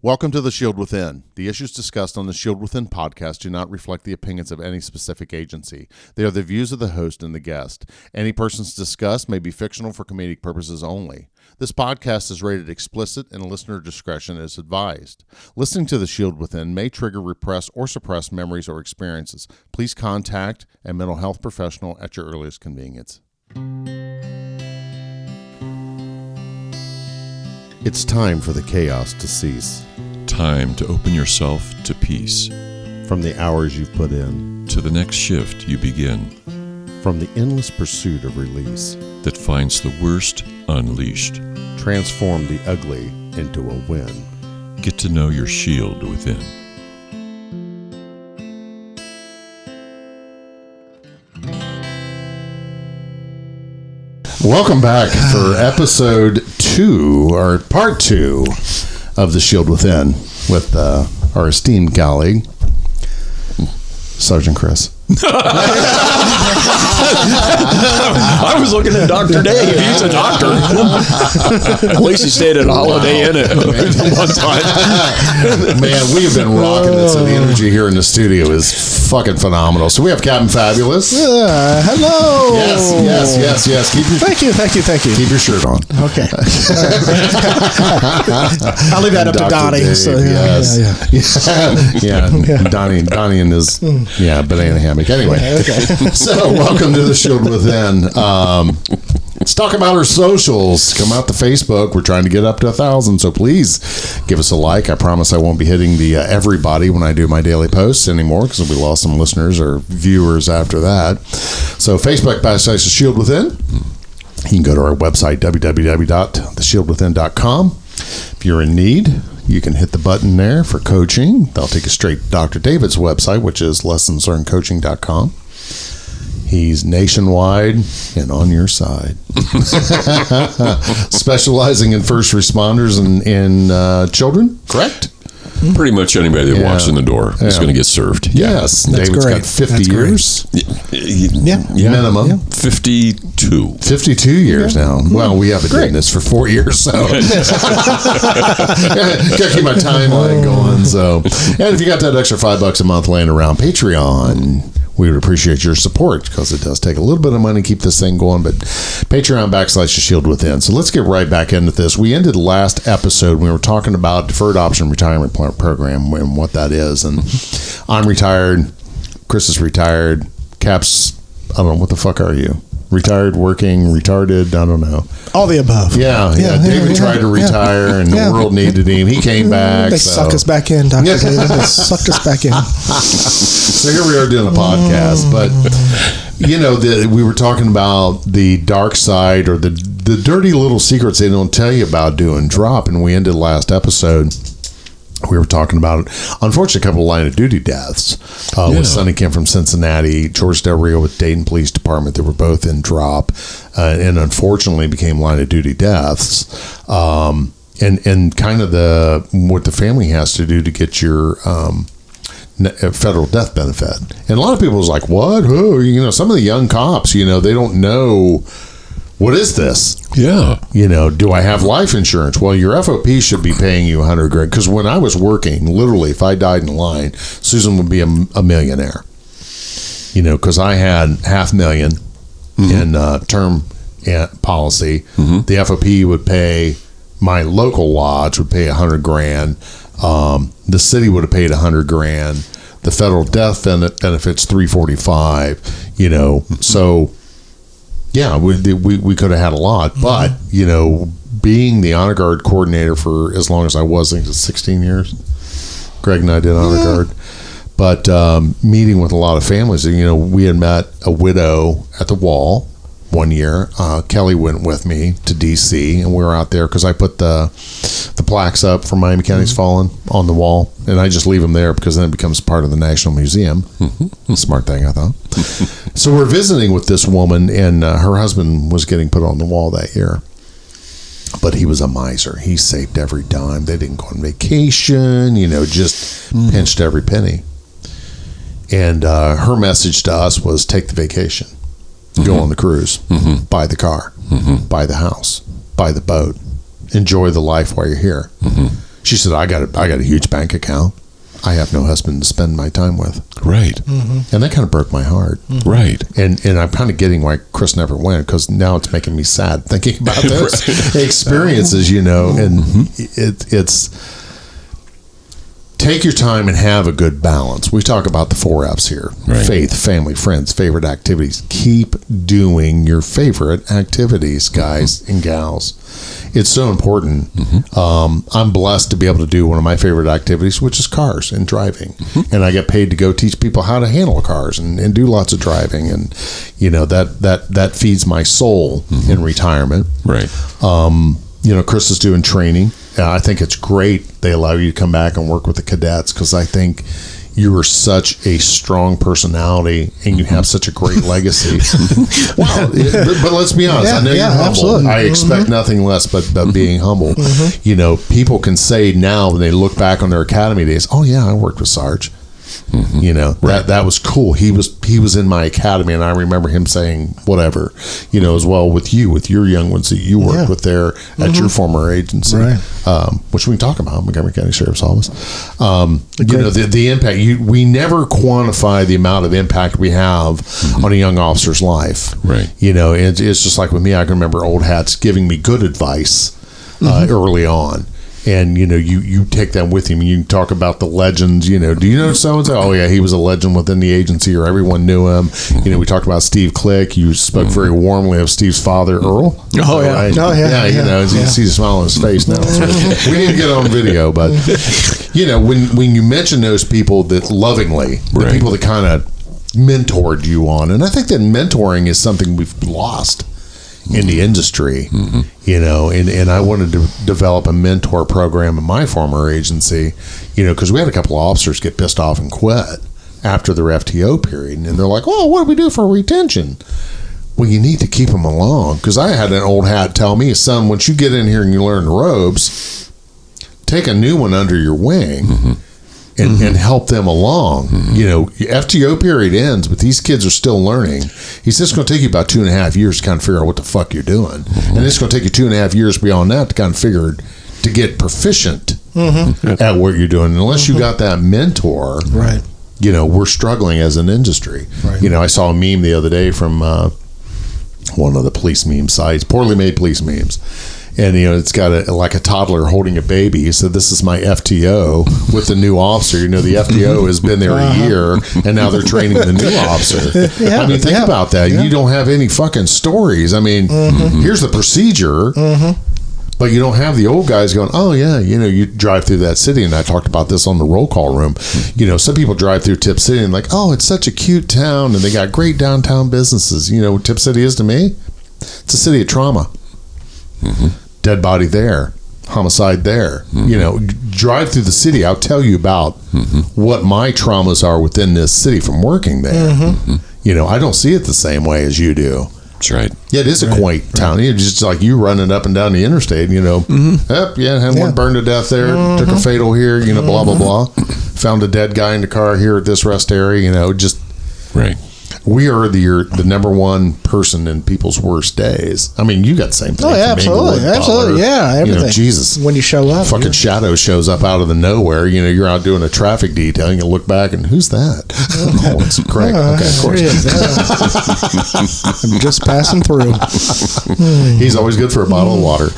Welcome to The Sheild Within. The issues discussed on the Sheild Within podcast do not reflect the opinions of any specific agency. They are the views of the host and the guest. Any persons discussed may be fictional for comedic purposes only. This podcast is rated explicit and listener discretion is advised. Listening to The Sheild Within may trigger repressed or suppressed memories or experiences. Please contact a mental health professional at your earliest convenience. It's time for the chaos to cease. Time to open yourself to peace. From the hours you've put in. To the next shift you begin. From the endless pursuit of release. That finds the worst unleashed. Transform the ugly into a win. Get to know your shield within. Welcome back for episode 2, or part 2 of The Sheild Within with our esteemed colleague, Sergeant Chris. I was looking at Dr. Dave. He's a doctor. At least he stayed at a Holiday Inn at one time. Man, we have been rocking it. So the energy here in the studio is fucking phenomenal. So we have Captain Fabulous. Hello. Yes. Thank you. Keep your shirt on. Okay. I'll leave that up to Donnie. Dave, So, yeah. Donnie and his banana hammock. Anyway, so welcome to The Sheild Within. Let's talk about our socials. Come out to Facebook. We're trying to get up to 1,000, so please give us a like. I promise I won't be hitting the everybody when I do my daily posts anymore, because we lost some listeners or viewers after that. So Facebook / The Sheild Within. You can go to our website, www.theshieldwithin.com. If you're in need, you can hit the button there for coaching. They'll take you straight to Dr. David's website, which is lessonslearnedcoaching.com. He's nationwide and on your side. Specializing in first responders and children, correct? Pretty much anybody that walks in the door is going to get served. Yes. That's David's great. got 50 That's years. Minimum. Yeah. 52. 52 years now. Well, we have been doing this for 4 years, so gotta keep my timeline going. So, and if you got that extra $5 a month laying around, Patreon, we would appreciate your support, because it does take a little bit of money to keep this thing going. But Patreon / The Sheild Within. So let's get right back into this. We ended the last episode when we were talking about deferred option retirement program and what that is. And I'm retired. Chris is retired. Cap's, I don't know, what the fuck are you? Retired, working, retarded, I don't know. all the above. Yeah. David tried to retire, and the world needed him. He came back. They suck us back in, Dr. David. They sucked us back in. So here we are doing a podcast, but we were talking about the dark side, or the dirty little secrets they don't tell you about doing drop, and we ended last episode. We were talking about, unfortunately, a couple of line of duty deaths with Sonny Kim from Cincinnati, George Del Rio with Dayton Police Department. They were both in drop, and unfortunately became line of duty deaths. And kind of what the family has to do to get your federal death benefit. And a lot of people was like, what? Who? Some of the young cops, they don't know. What is this? Yeah. Do I have life insurance? Well, your FOP should be paying you $100,000. Because when I was working, literally, if I died in line, Susan would be a millionaire. Because I had $500,000 in term policy. Mm-hmm. The FOP would pay, my local lodge would pay $100,000. The city would have paid $100,000. The federal death benefits $345,000. So. Yeah, we could have had a lot, but being the honor guard coordinator for as long as I was, I think it was 16 years. Greg and I did honor guard, but meeting with a lot of families. We had met a widow at the wall one year. Kelly went with me to DC, and we were out there because I put the plaques up for Miami County's Fallen on the wall, and I just leave them there because then it becomes part of the National Museum. Smart thing, I thought. So we're visiting with this woman, and her husband was getting put on the wall that year. But he was a miser. He saved every dime. They didn't go on vacation, just pinched every penny. And her message to us was, take the vacation, go on the cruise, buy the car, buy the house, buy the boat, enjoy the life while you're here. She said, I got a huge bank account. I have no husband to spend my time with. Right. And that kind of broke my heart. Right. And I'm kind of getting why Chris never went, because now it's making me sad thinking about those experiences, you know. And it's take your time and have a good balance. We talk about the 4 F's here. Right. Faith, family, friends, favorite activities. Keep doing your favorite activities, guys and gals. It's so important. I'm blessed to be able to do one of my favorite activities, which is cars and driving. And I get paid to go teach people how to handle cars and do lots of driving. And, you know, that feeds my soul in retirement. Right. You know, Chris is doing training. I think it's great they allow you to come back and work with the cadets, because I think you are such a strong personality and you have such a great legacy. Wow. But let's be honest. I know you're humble. Absolutely. I expect nothing less but being humble. You know, people can say now when they look back on their academy days, oh yeah, I worked with Sarge. You know, that was cool. He was in my academy, and I remember him saying whatever, you know, as well with your young ones that you worked with there at your former agency, which we can talk about, Montgomery County Sheriff's Office. You know, the impact, we never quantify the amount of impact we have on a young officer's life. Right. You know, it's just like with me, I can remember old hats giving me good advice early on. And, you know, you take them with him. You talk about the legends, you know. Do you know so-and-so? Oh, yeah, he was a legend within the agency, or everyone knew him. You know, we talked about Steve Click. You spoke very warmly of Steve's father, Earl. Oh, yeah. Right? Oh, yeah. You know, you see the smile on his face now. We need to get on video. But, you know, when you mention those people that lovingly, the people that kind of mentored you on, and I think that mentoring is something we've lost in the industry, you know, and I wanted to develop a mentor program in my former agency, you know, because we had a couple of officers get pissed off and quit after their FTO period, and they're like, "Oh, what do we do for retention?" Well, you need to keep them along, because I had an old hat tell me, "Son, once you get in here and you learn the ropes, take a new one under your wing." And help them along. You know, FTO period ends, but these kids are still learning. He says it's going to take you about 2.5 years to kind of figure out what the fuck you're doing. And it's going to take you 2.5 years beyond that to kind of figure, to get proficient at what you're doing. Unless you got that mentor, you know, we're struggling as an industry. You know, I saw a meme the other day from one of the police meme sites, poorly made police memes. And, you know, it's got like a toddler holding a baby. He said, "This is my FTO with the new officer." You know, the FTO has been there a year, and now they're training the new officer. I mean, think about that. You don't have any fucking stories. I mean, here's the procedure, but you don't have the old guys going, "Oh, yeah, you know, you drive through that city." And I talked about this on the roll call room. You know, some people drive through Tip City and like, "Oh, it's such a cute town, and they got great downtown businesses." You know what Tip City is to me? It's a city of trauma. Dead body there, homicide there. You know, drive through the city. I'll tell you about what my traumas are within this city from working there. You know, I don't see it the same way as you do. That's right. Yeah, it is a quaint town. It's just like you running up and down the interstate, you know. Had one burned to death there, took a fatal here, you know, blah, blah, blah. Found a dead guy in the car here at this rest area, you know, just... Right. We are the number one person in people's worst days. I mean, you got the same thing. Oh, yeah, absolutely. Absolutely. Yeah, everything. You know, Jesus. When you show up. Fucking shadow shows up out of the nowhere. You know, you're out doing a traffic detail and you look back and who's that? Oh, it's Craig. Okay, of course. I'm just passing through. He's always good for a bottle of water.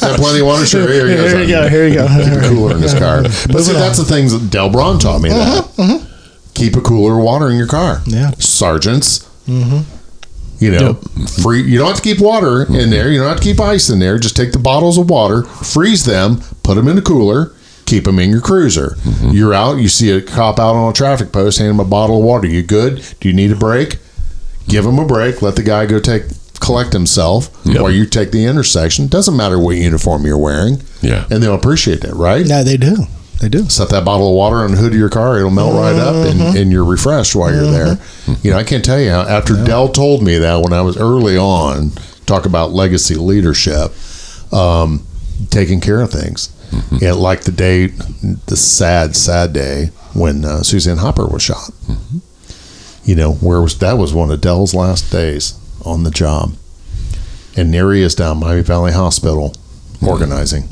Got plenty of water? Sure. Here you go. Here you go. Keep a cooler in his car. But see, that's the things that Del Braun taught me that. Keep a cooler of water in your car. Yeah. Sergeants. You know, free. You don't have to keep water in there. You don't have to keep ice in there. Just take the bottles of water, freeze them, put them in a cooler, keep them in your cruiser. You're out. You see a cop out on a traffic post, hand him a bottle of water. You good? Do you need a break? Give him a break. Let the guy go collect himself while you take the intersection. Doesn't matter what uniform you're wearing. Yeah. And they'll appreciate that, right? Yeah, they do. They do. Set that bottle of water on the hood of your car. It'll melt right up, and you're refreshed while you're there. You know, I can't tell you how, after Del told me that when I was early on, talk about legacy leadership, taking care of things. Yeah, like the sad day when Suzanne Hopper was shot. You know, that was one of Del's last days on the job. And there he is down Miami Valley Hospital organizing.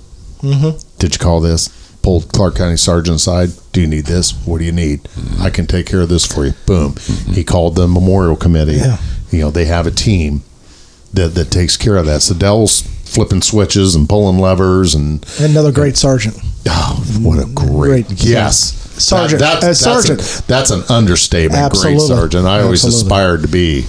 Did you call this? Pulled Clark County Sergeant aside. Do you need this? What do you need? I can take care of this for you. Boom. He called the memorial committee. Yeah. They have a team that takes care of that. So Dell's flipping switches and pulling levers and Another great sergeant. oh, what a great yes. Sergeant. Sergeant. That's an understatement. Absolutely. Great sergeant. I always Absolutely. aspired to be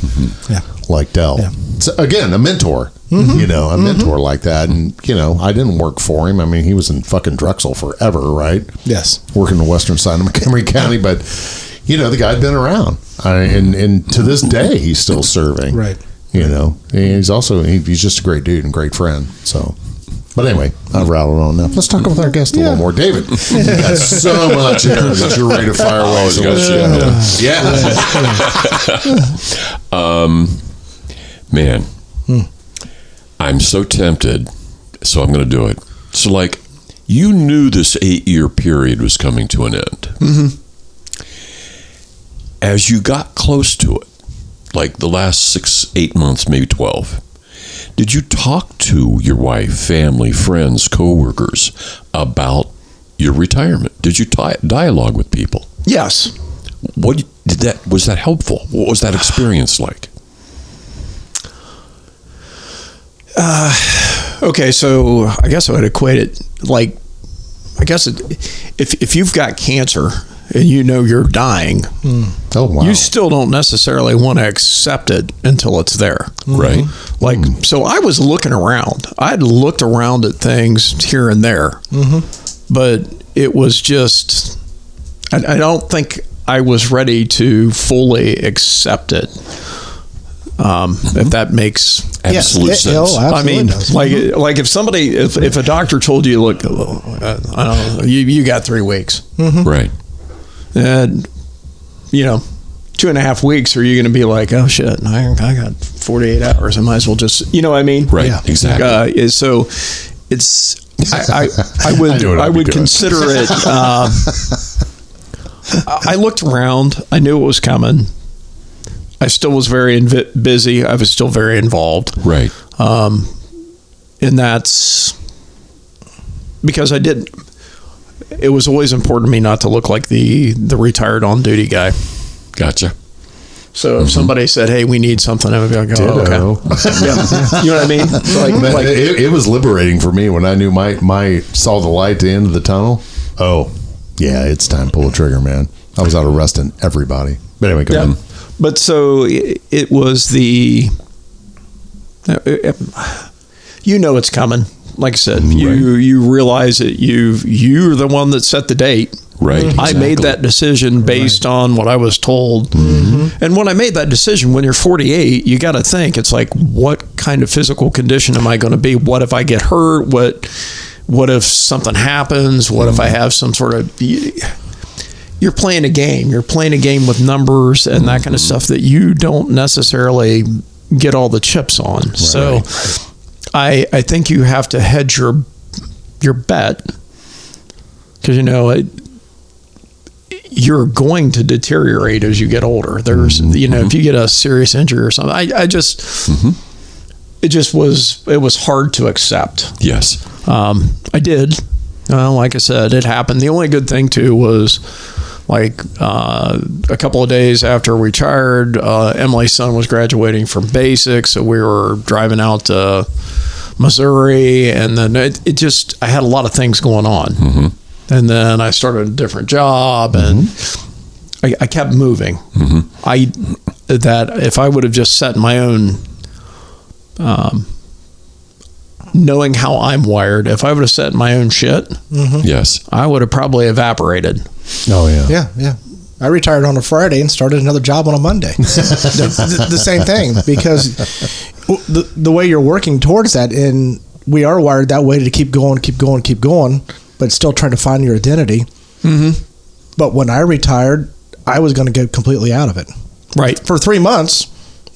Yeah. like Dell. Yeah. So, again, a mentor. A mentor like that. And, I didn't work for him. I mean, he was in fucking Drexel forever, right? Yes. Working the western side of Montgomery County. But, the guy'd been around. And to this day, he's still serving. Right. And he's also, he's just a great dude and great friend. So, but anyway, I've rattled on enough. Let's talk with our guest a little more. David, you got so much here that you're ready to fire away. So Man, I'm so tempted, so I'm going to do it. So, you knew this 8-year period was coming to an end. Mm-hmm. As you got close to it, like the last 6-8 months, maybe 12, did you talk to your wife, family, friends, coworkers about your retirement? Did you dialogue with people? Yes. Was that helpful? What was that experience like? Okay, so I guess I would equate it if you've got cancer and you're dying, oh, wow. you still don't necessarily want to accept it until it's there. Right. So I was looking around. I'd looked around at things here and there, but it was just, I don't think I was ready to fully accept it. If that makes absolute sense. I mean, like if somebody, if a doctor told you, look, I don't know, you got 3 weeks, right, and 2.5 weeks, are you going to be like, oh shit, I got 48 hours, I might as well just, what I mean? right, exactly. So it's, I would consider it. I looked around. I knew it was coming. I still was very busy. I was still very involved. Right. And that's because it was always important to me not to look like the retired on duty guy. Gotcha. So if somebody said, hey, we need something, I would be like, oh, okay. Yeah. You know what I mean? It was liberating for me when I knew saw the light at the end of the tunnel. Oh, yeah, it's time to pull the trigger, man. I was out arresting everybody. But anyway, go ahead. But so it was it's coming. Like I said, you realize that you're the one that set the date. Right. I made that decision based on what I was told. And when I made that decision, when you're 48, you got to think, it's like, what kind of physical condition am I going to be? What if I get hurt? What if something happens? What if I have some sort of... You're playing a game. You're playing a game with numbers and that kind of stuff that you don't necessarily get all the chips on. Right. So I think you have to hedge your bet, because you're going to deteriorate as you get older. There's if you get a serious injury or something, I just it was hard to accept. Yes. I did. Like I said, it happened. The only good thing too was, a couple of days after we retired, Emily's son was graduating from basic, so we were driving out to Missouri, and then I had a lot of things going on. And then I started a different job, and I kept moving. That if I would have just set my own, knowing how I'm wired, if I would have set my own shit, yes, I would have probably evaporated. Oh yeah. Yeah. I retired on a Friday and started another job on a Monday. the same thing, because the way you're working towards that, and we are wired that way to keep going, but still trying to find your identity. But when I retired, I was going to get completely out of it. Right. For 3 months,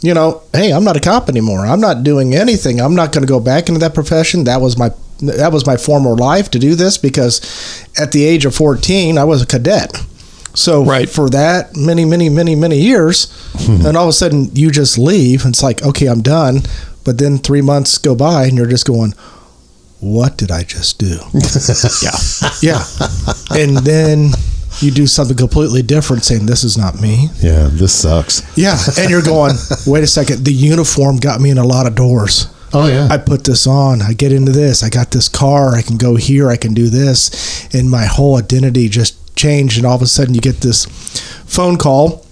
hey, I'm not a cop anymore. I'm not doing anything. I'm not going to go back into that profession. That was my former life, to do this, because at the age of 14, I was a cadet. So for that many years, and all of a sudden you just leave, and it's like, okay, I'm done. But then 3 months go by and you're just going, what did I just do? Yeah. And then you do something completely different, saying, this is not me. Yeah, this sucks. Yeah. And you're going, wait a second, the uniform got me in a lot of doors. Oh, yeah. I put this on, I get into this, I got this car, I can go here, I can do this. And my whole identity just changed. And all of a sudden you get this phone call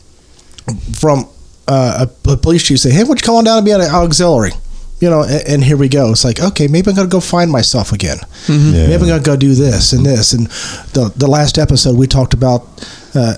from a police chief saying, hey, why don't you come on down and be at an auxiliary? You know, and here we go. It's like, okay, maybe I'm going to go find myself again. Mm-hmm. Yeah. Maybe I'm going to go do this and this. And the last episode, we talked about a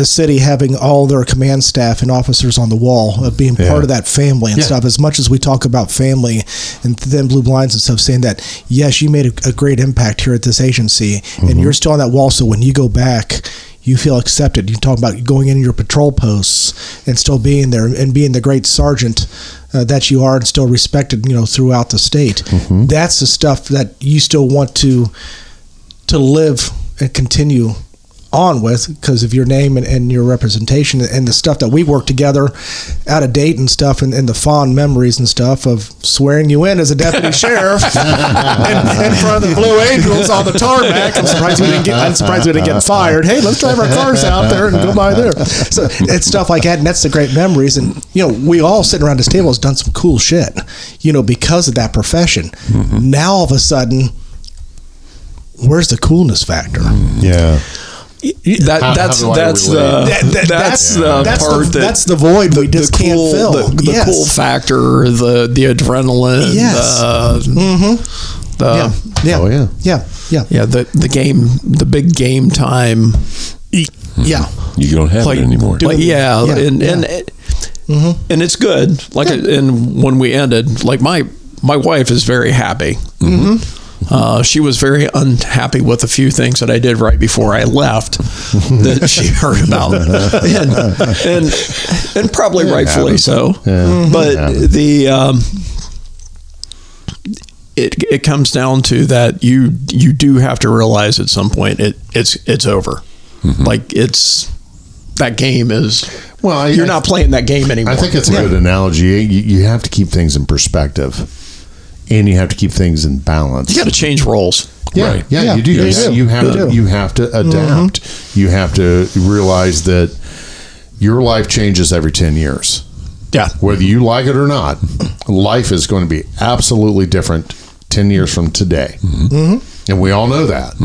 city having all their command staff and officers on the wall, of being part of that family and stuff. As much as we talk about family and Thin Blue Blinds and stuff, saying that, yes, you made a great impact here at this agency, and you're still on that wall. So when you go back, you feel accepted. You talk about going in your patrol posts and still being there and being the great sergeant that you are, and still respected, you know, throughout the state. That's the stuff that you still want to live and continue on with because of your name and your representation and the stuff that we work together out of date and stuff, and the fond memories and stuff of swearing you in as a deputy sheriff in front of the Blue Angels on the tarmac. I'm surprised we didn't get fired. Hey, let's drive our cars out there and go by there. So it's stuff like that, and that's the great memories. And you know, we all sitting around this table has done some cool shit, you know, because of that profession. Now all of a sudden, where's the coolness factor? Yeah. That's the void we just can't fill. The cool factor, the adrenaline. Yes. The game, the big game time. Yeah. You don't have it anymore. And it's good. Like, and when we ended, like my wife is very happy. She was very unhappy with a few things that I did right before I left that she heard about, and probably rightfully so. But it comes down to that you do have to realize at some point it's over. Like that game is. Well, you're not playing that game anymore. I think it's a good analogy. You have to keep things in perspective. And you have to keep things in balance. You got to change roles. Yeah, right. Yeah, you do. You have to adapt. You have to realize that your life changes every 10 years. Yeah. Whether you like it or not, life is going to be absolutely different 10 years from today. And we all know that.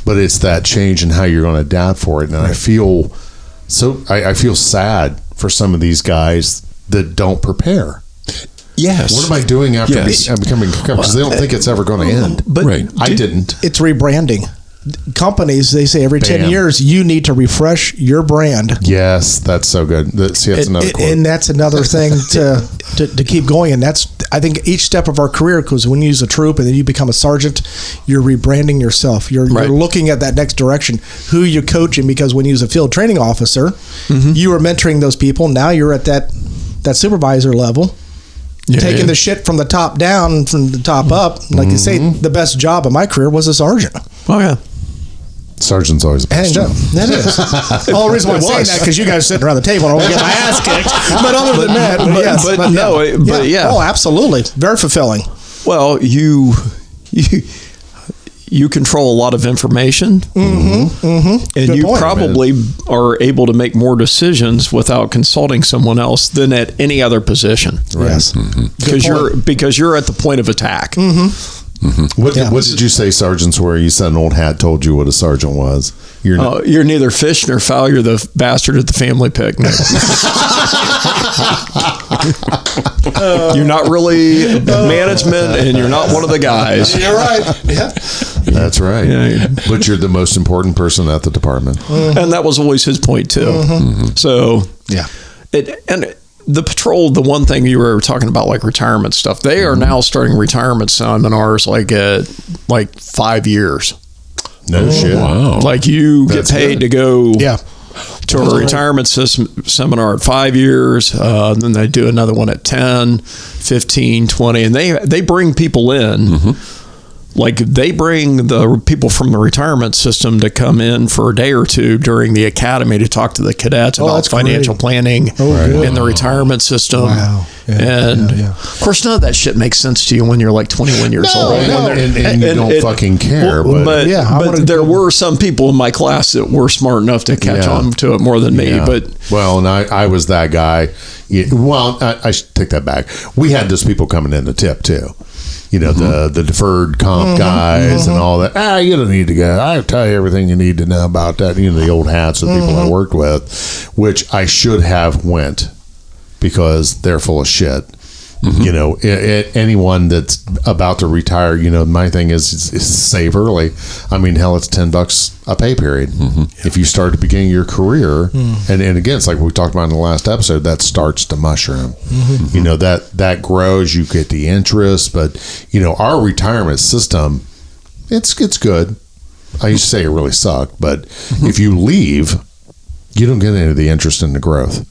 But it's that change in how you're going to adapt for it. And I feel sad for some of these guys that don't prepare. Yes. What am I doing after becoming a cop? Because they don't think it's ever going to end. But I didn't. It's rebranding. Companies, they say every 10 years, you need to refresh your brand. Yes, that's so good. That's another quote. And that's another thing to keep going. And that's, I think, each step of our career, because when you use a troop and then you become a sergeant, you're rebranding yourself. You're looking at that next direction. Who you're coaching, because when you use a field training officer, you are mentoring those people. Now you're at that supervisor level. Taking the shit from the top down, from the top up. Like you say, the best job of my career was a sergeant. Oh, yeah. Sergeant's always a best job. That is. The whole reason why I'm saying that, because you guys are sitting around the table and I want to get my ass kicked. But other than that, Oh, absolutely. Very fulfilling. Well, you control a lot of information, and Good you point, probably are able to make more decisions without consulting someone else than at any other position. Right. Yes, because you're at the point of attack. What did you say sergeants were? You said an old hat told you what a sergeant was. You're neither fish nor fowl. You're the bastard at the family picnic. You're not really management, and you're not one of the guys. You're right. Yeah. That's right. Yeah. But you're the most important person at the department. And that was always his point too. So the patrol, the one thing you were talking about, like retirement stuff, they are now starting retirement seminars like at 5 years. No shit. Wow. Like you get paid to go to a retirement seminar at 5 years. Then they do another one at 10, 15, 20. And they bring people in like they bring the people from the retirement system to come in for a day or two during the academy to talk to the cadets about that's financial great. planning in the retirement system. Wow. And of course, none of that shit makes sense to you when you're like 21 years old. And you don't fucking care. But there were some people in my class that were smart enough to catch on to it more than me. Yeah. But well, and I was that guy. Yeah, well, I should take that back. We had those people coming in to tip too. You know, the deferred comp guys and all that. You don't need to go. I'll tell you everything you need to know about that. You know, the old hats of people I worked with, which I should have went because they're full of shit. You know, anyone that's about to retire, you know, my thing is save early. I mean, hell, it's $10 a pay period. If you start at the beginning of your career, and again, it's like we talked about in the last episode, that starts to mushroom. You know, that grows, you get the interest, but you know, our retirement system, it's good. I used to say it really sucked, but if you leave, you don't get any of the interest in the growth.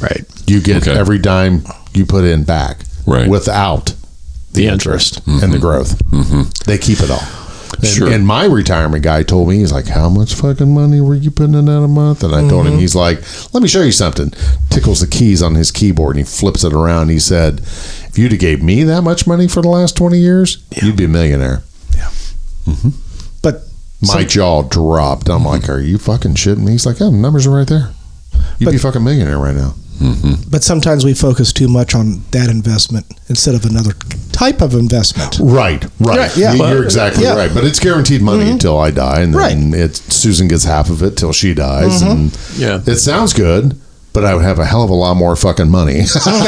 right, You get every dime you put in back without the interest and the growth. They keep it all. And my retirement guy told me, he's like, how much fucking money were you putting in that a month? And I told him, he's like, let me show you something. Tickles the keys on his keyboard and he flips it around. He said, if you'd have gave me that much money for the last 20 years, you'd be a millionaire. But my jaw dropped. I'm like, are you fucking shitting me? He's like, yeah, the numbers are right there. You'd be fucking millionaire right now. But sometimes we focus too much on that investment instead of another type of investment. Right. Yeah. You're exactly right. But it's guaranteed money until I die, and then Susan gets half of it till she dies. And it sounds good, but I would have a hell of a lot more fucking money. But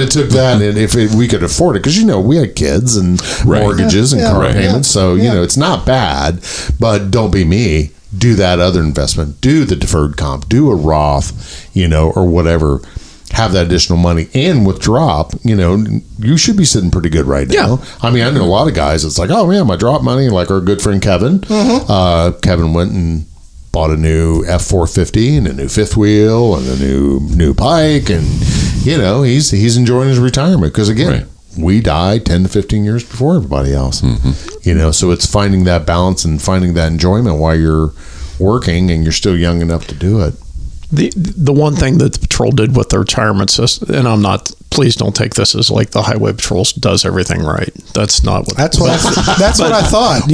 it took that, and if we could afford it, because you know we had kids and mortgages and car payments, so you know it's not bad. But don't be me. Do that other investment. Do the deferred comp. Do a Roth, you know, or whatever. Have that additional money. And with drop, you know, you should be sitting pretty good right now. I mean, I know a lot of guys, it's like, oh, man, my drop money, like our good friend Kevin. Kevin went and bought a new F450 and a new fifth wheel and a new Pike. And, you know, he's enjoying his retirement. Because, again, we die 10 to 15 years before everybody else. You know, so it's finding that balance and finding that enjoyment while you're working and you're still young enough to do it. The one thing that the patrol did with the retirement system, and I'm not, please don't take this as like the highway patrol does everything right. That's not what. That's what I thought.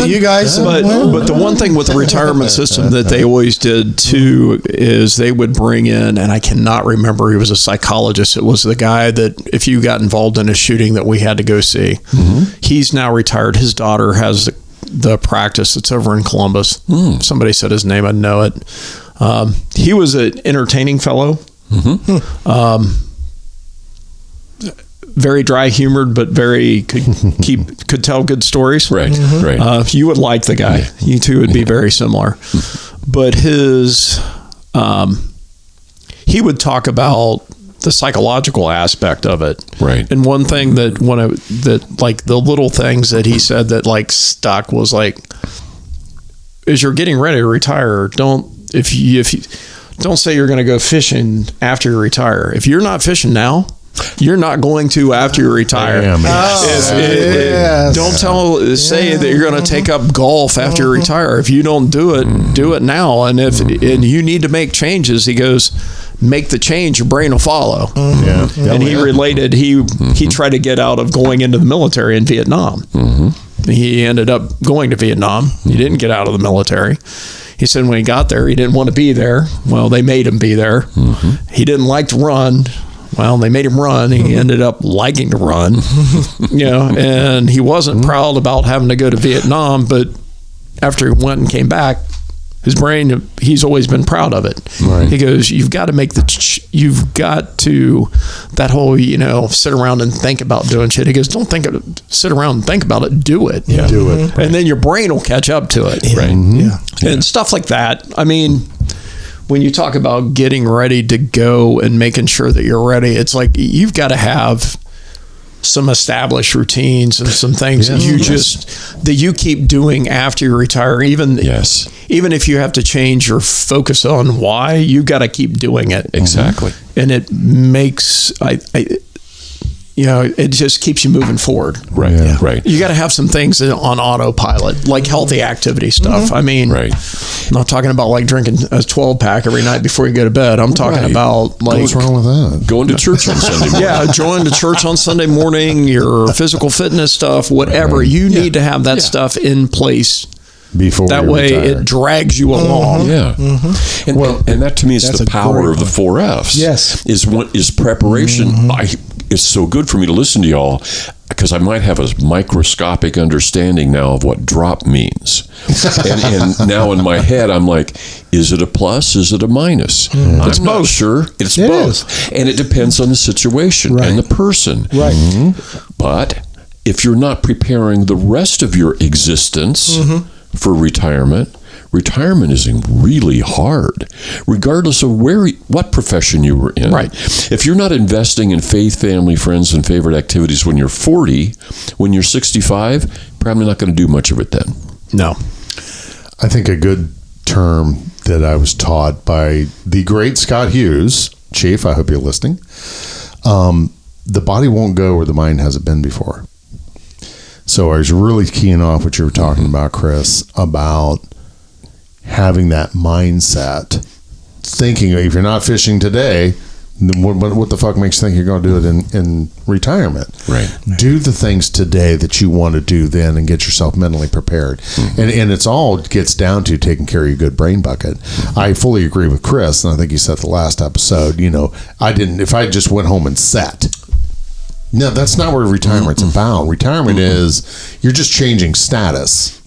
You guys. But the one thing with the retirement system that they always did too is they would bring in, and I cannot remember, he was a psychologist. It was the guy that if you got involved in a shooting that we had to go see. He's now retired. His daughter has the practice that's over in Columbus. Somebody said his name, I'd know it. He was an entertaining fellow, very dry humored, but very could tell good stories. Right. You would like the guy. You two would be very similar. But he would talk about the psychological aspect of it. Right. And one thing that like the little things that he said that like stuck was like, as you're getting ready to retire, don't say you're going to go fishing after you retire. If you're not fishing now, you're not going to after you retire. Don't say that you're going to take up golf after you retire. If you don't do it now. And and you need to make changes, he goes, make the change, your brain will follow. And he related, he tried to get out of going into the military in Vietnam. He ended up going to Vietnam. He didn't get out of the military. He said when he got there, he didn't want to be there. Well, they made him be there. He didn't like to run. Well, they made him run. He ended up liking to run, you know, and he wasn't proud about having to go to Vietnam, but after he went and came back, his brain, he's always been proud of it. He goes, you've got to that whole, you know, sit around and think about doing shit. He goes, don't sit around and think about it, do it. Do it. And then your brain will catch up to it. And stuff like that. I mean, when you talk about getting ready to go and making sure that you're ready, it's like you've got to have some established routines and some things that you keep doing after you retire. Even if you have to change your focus on why, you got to keep doing it. Exactly. And it makes it just keeps you moving forward. Right. Yeah. Right. You got to have some things on autopilot, like healthy activity stuff. I mean, Right. I'm not talking about like drinking a 12-pack every night before you go to bed. I'm talking Right. about like What's wrong with that? Going to church on Sunday morning. yeah, join the church on Sunday morning, your physical fitness stuff, whatever. You need to have that stuff in place. Before That you way retire. it drags you along. Yeah, and that to me is That's the a power great of the one. 4 F's. Yes. is what is preparation. It's so good for me to listen to y'all because I might have a microscopic understanding now of what drop means, and now in my head I'm like, is it a plus? Is it a minus? I'm not sure. It's It both, and it depends on the situation Right. and the person. Right. But if you're not preparing the rest of your existence for retirement is really hard, regardless of what profession you were in. Right. If you're not investing in faith, family, friends, and favorite activities when you're 40, when you're 65, probably not going to do much of it then. No. I think a good term that I was taught by the great Scott Hughes, Chief, I hope you're listening. The body won't go where the mind hasn't been before. So I was really keying off what you were talking about, Chris, about having that mindset, thinking if you're not fishing today, then what the fuck makes you think you're going to do it in retirement? Right. Do the things today that you want to do then and get yourself mentally prepared. And it's all gets down to taking care of your good brain bucket. I fully agree with Chris, and I think you said the last episode, if I just went home and sat. No, that's not where retirement's about. Retirement is you're just changing status.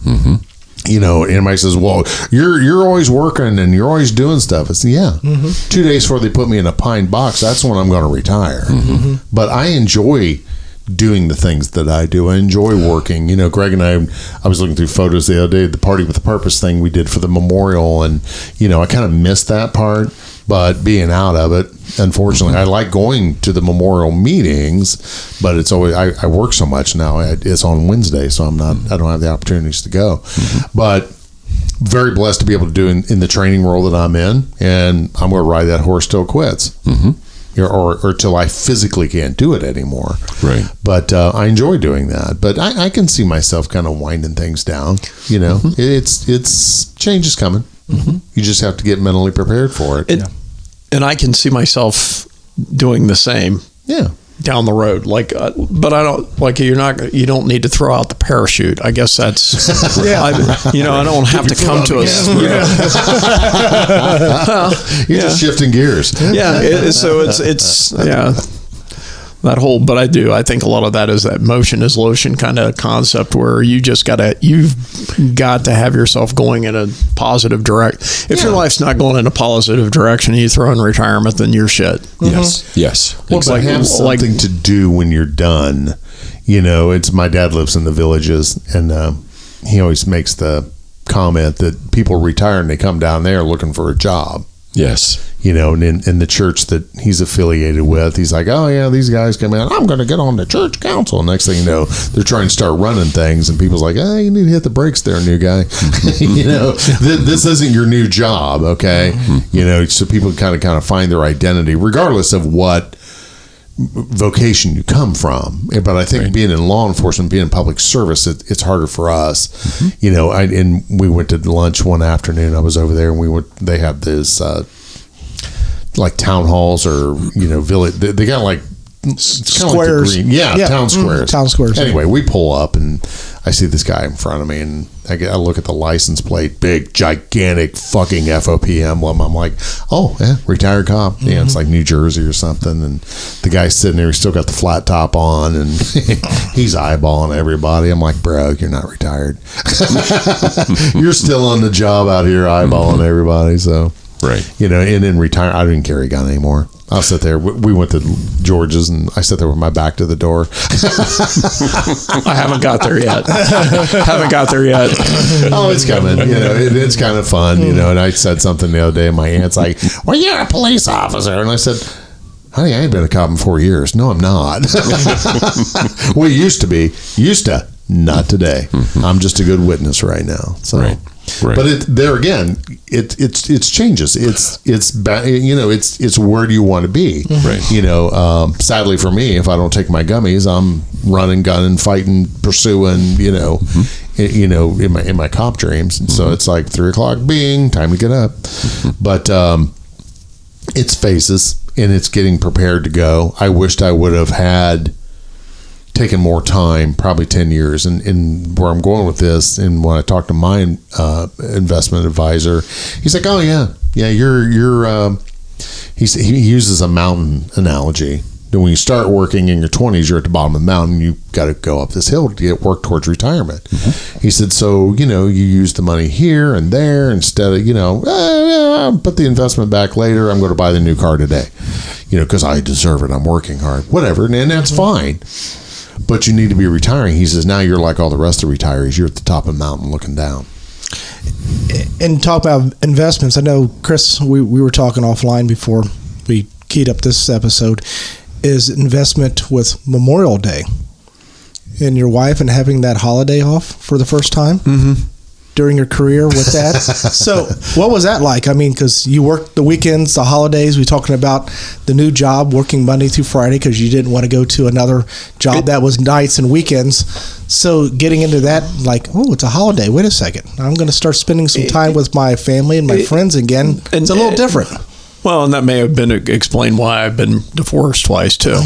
Anybody says, well, you're always working and you're always doing stuff. It's 2 days before they put me in a pine box, that's when I'm going to retire. But I enjoy doing the things that I do. I enjoy working. Greg and I was looking through photos the other day, the Party with a Purpose thing we did for the memorial, and I kind of missed that part. But being out of it, unfortunately, I like going to the memorial meetings, but it's always I work so much now. It's on Wednesday, so I don't have the opportunities to go. But very blessed to be able to do in the training role that I'm in, and I'm going to ride that horse till it quits, or till I physically can't do it anymore. Right. But I enjoy doing that. But I can see myself kind of winding things down. It's change is coming. You just have to get mentally prepared for it. And I can see myself doing the same. Yeah. Down the road, but I don't you don't need to throw out the parachute. I guess that's I don't have to come to us. You're just shifting gears. So it's that whole, but I think a lot of that is that motion is lotion kind of concept where you've got to have yourself going in a positive direction. If your life's not going in a positive direction and you throw in retirement, then you're shit. Yes. Well, but have something to do when you're done. It's my dad lives in the villages, and he always makes the comment that people retire and they come down there looking for a job. Yes. And in the church that he's affiliated with, he's like, oh yeah, these guys come in, I'm going to get on the church council. And next thing you know, they're trying to start running things, and people's like, you need to hit the brakes there, new guy. This isn't your new job, okay? So people kind of find their identity regardless of what vocation you come from. But I think being in law enforcement, being in public service, it's harder for us. And we went to lunch one afternoon. I was over there, and they have this like town halls or village. They got like squares. Like town squares. Town squares. Anyway, we pull up and I see this guy in front of me, and I look at the license plate, big, gigantic fucking FOP emblem. I'm like, oh, yeah, retired cop. Yeah, it's like New Jersey or something. And the guy's sitting there, he's still got the flat top on, and he's eyeballing everybody. I'm like, bro, you're not retired. You're still on the job out here eyeballing everybody. So, and in retire, I didn't carry a gun anymore. I'll sit there. We went to George's, and I sat there with my back to the door. I haven't got there yet. Oh, it's coming. It's kind of fun, And I said something the other day, and my aunt's like, well, you're a police officer. And I said, honey, I ain't been a cop in 4 years. No, I'm not. We used to be. Not today. I'm just a good witness right now. So. Right. Right. But there again, it's changes. It's where do you want to be? Right. Sadly for me, if I don't take my gummies, I'm running, gunning, fighting, pursuing. In my cop dreams, and so it's like 3:00, bing, time to get up. But it's phases, and it's getting prepared to go. I wished I would have had taken more time, probably 10 years. And where I'm going with this, and when I talked to my investment advisor, he's like, "Oh yeah, you're." He uses a mountain analogy. That when you start working in your 20s, you're at the bottom of the mountain. You got to go up this hill to get work towards retirement. He said, so you use the money here and there instead of put the investment back later. I'm going to buy the new car today, because I deserve it. I'm working hard, whatever, and that's fine. But you need to be retiring. He says, now you're like all the rest of the retirees. You're at the top of the mountain looking down. And talk about investments. I know, Chris, we were talking offline before we keyed up this episode, is investment with Memorial Day and your wife and having that holiday off for the first time during your career with that. So what was that like? I mean, because you worked the weekends, the holidays. We talking about the new job, working Monday through Friday because you didn't want to go to another job that was nights and weekends. So getting into that, like, oh, it's a holiday. Wait a second. I'm going to start spending some time with my family and my friends again. It's a little different. Well, and that may have been explained why I've been divorced twice too,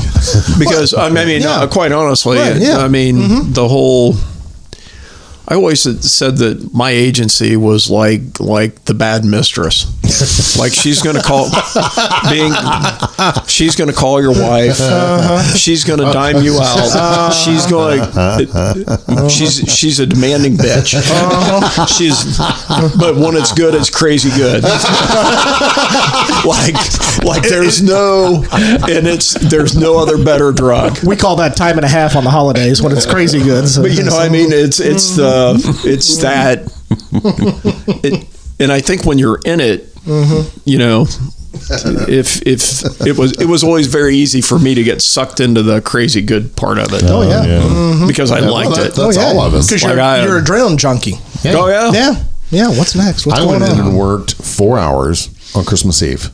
because quite honestly, right, yeah. I mean, the whole. I always said that my agency was like the bad mistress. Like she's going to call your wife. She's going to dime you out. She's a demanding bitch. But when it's good, it's crazy good. like there's no other better drug. We call that time and a half on the holidays when it's crazy good. So. But it's that, and I think when you're in it, if it was always very easy for me to get sucked into the crazy good part of it. Oh yeah. Because I liked it. That's all of us. Because you're an adrenaline junkie. Yeah. Oh yeah. Yeah. What's next? What's going on? I went in and worked 4 hours on Christmas Eve.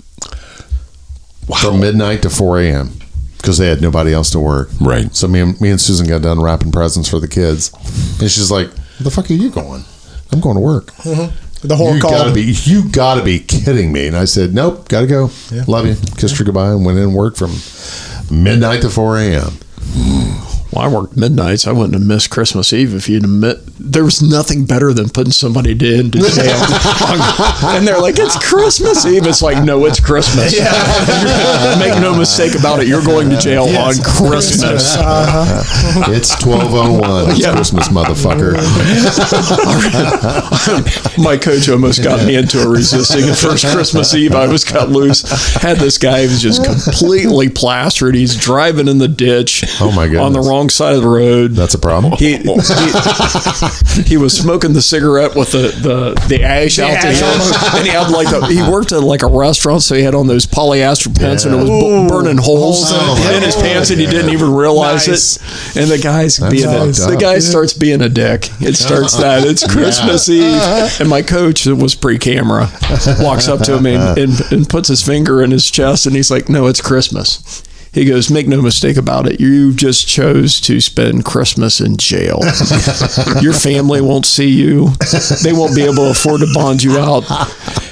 Wow. From midnight to 4 a.m. because they had nobody else to work. Right. So me and Susan got done wrapping presents for the kids, and she's like, "Where the fuck are you going?" "I'm going to work." The whole call. You gotta be kidding me. And I said, "Nope, gotta go. Yeah. Love you." Kissed her goodbye and went in and worked from midnight to 4 a.m. Well, I worked midnights. I wouldn't have missed Christmas Eve if you'd admit there was nothing better than putting somebody into jail. And they're like, it's Christmas Eve. It's like, no, it's Christmas. Yeah. Make no mistake about it. You're going to jail on Christmas. It's 12:01. It's Christmas, motherfucker. My coach almost got me into a resisting. The first Christmas Eve, I was cut loose. Had this guy who was just completely plastered. He's driving in the ditch. Oh my goodness. On the wrong side of the road. That's a problem. He was smoking the cigarette with the ash out the end, and he had he worked at like a restaurant, so he had on those polyester pants, and it was burning holes in his pants, and he didn't even realize it. And the guy starts being a dick. It starts that it's Christmas Eve, and my coach, that was pre-camera, walks up to him and puts his finger in his chest, and he's like, "No, it's Christmas." He goes, "Make no mistake about it. You just chose to spend Christmas in jail. Your family won't see you. They won't be able to afford to bond you out.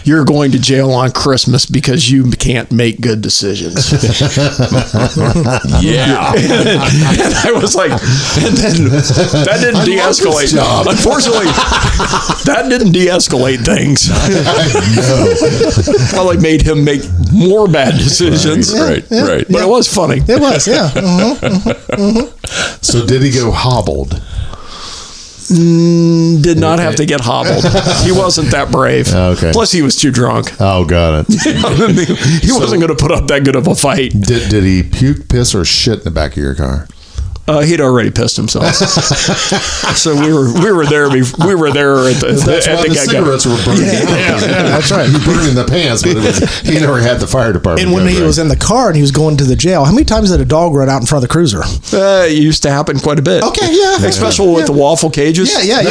You're going to jail on Christmas because you can't make good decisions." Yeah. And I was like, and then that didn't de-escalate. Unfortunately, that didn't de-escalate things. Probably made him make more bad decisions. Right. But it was funny. It was, yeah. So did he go hobbled? Did not have to get hobbled. He wasn't that brave. Okay. Plus, he was too drunk. Oh, got it. He wasn't going to put up that good of a fight. Did he puke, piss, or shit in the back of your car? He'd already pissed himself. So we were there. We were there at the That's at why the cigarettes were burning. That's right. You burned in the pants, but he never had the fire department. And when he was in the car and he was going to the jail, how many times did a dog run out in front of the cruiser? It used to happen quite a bit. Okay, yeah. Especially with the waffle cages. Yeah.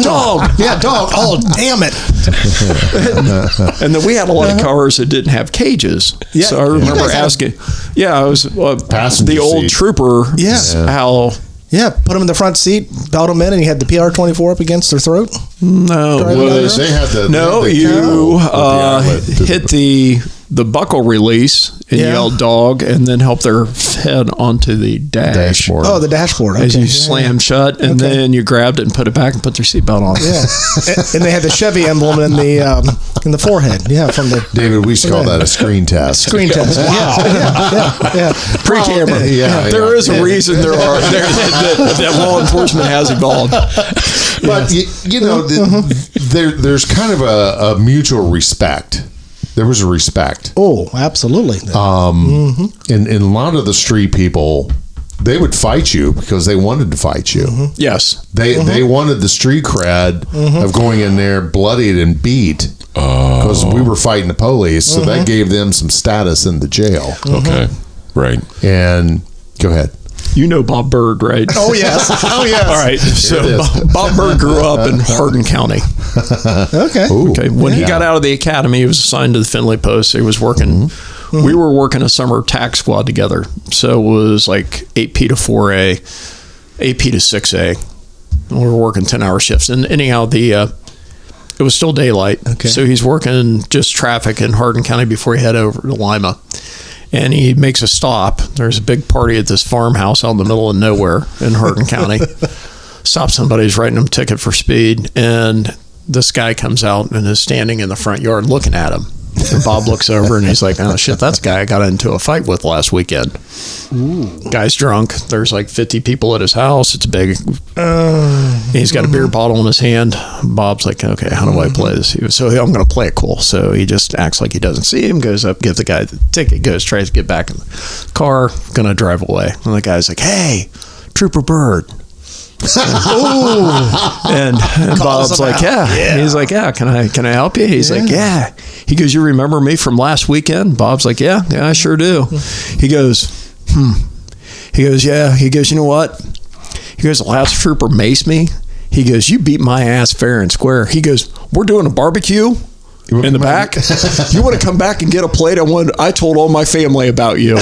Dog. Yeah, dog. Oh, damn it. And then we had a lot of cars that didn't have cages. Yeah. So I remember asking, I was Passenger the old seat. trooper. Yeah. How? Yeah, put them in the front seat, belt them in, and he had the PR-24 up against their throat. No, Driving down the road? They had the no, the you with the outlet to hit the buckle release and Yeah. yelled dog, and then help their head onto the dashboard. Oh, the dashboard. as Okay. you slam shut, and Okay. then you grabbed it and put it back and put their seatbelt on. Yeah, and they had the Chevy emblem in the forehead. Yeah, from the David, we used to call that a screen test. screen test. Yeah. Pre-camera. There is a reason that law enforcement has evolved. But you know, there's kind of a mutual respect. There was a respect. Oh, absolutely. And a lot of the street people, they would fight you because they wanted to fight you. Yes. They wanted the street cred of going in there bloodied and beat because we were fighting the police. So that gave them some status in the jail. Okay. Right. And go ahead. You know Bob Bird, right? Oh, yes. Oh, yes. All right. So it is. Bob Bird grew up in Hardin County. Okay. Ooh. Okay. When he got out of the academy, he was assigned to the Findlay Post. He was working. We were working a summer tax squad together. So it was like 8P to 4A, 8P to 6A. And we were working 10-hour shifts. And anyhow, it was still daylight. Okay. So he's working just traffic in Hardin County before he head over to Lima. And he makes a stop. There's a big party at this farmhouse out in the middle of nowhere in Hardin County. Stops somebody who's writing him a ticket for speed. And this guy comes out and is standing in the front yard looking at him. And Bob looks over and he's like, oh, shit, that's the guy I got into a fight with last weekend. Guy's drunk. There's like 50 people at his house. It's big. He's got a beer bottle in his hand. Bob's like, okay, how do I play this? So I'm going to play it cool. So he just acts like he doesn't see him, goes up, gives the guy the ticket, tries to get back in the car, going to drive away. And the guy's like, hey, Trooper Bird. And Bob's like, yeah. He's like, yeah, can I help you? He's like, yeah. He goes, you remember me from last weekend? Bob's like, yeah, I sure do. He goes, He goes, yeah. He goes, you know what? He goes, the last trooper maced me. He goes, you beat my ass fair and square. He goes, we're doing a barbecue in the back. You want to come back and get a plate? I told all my family about you.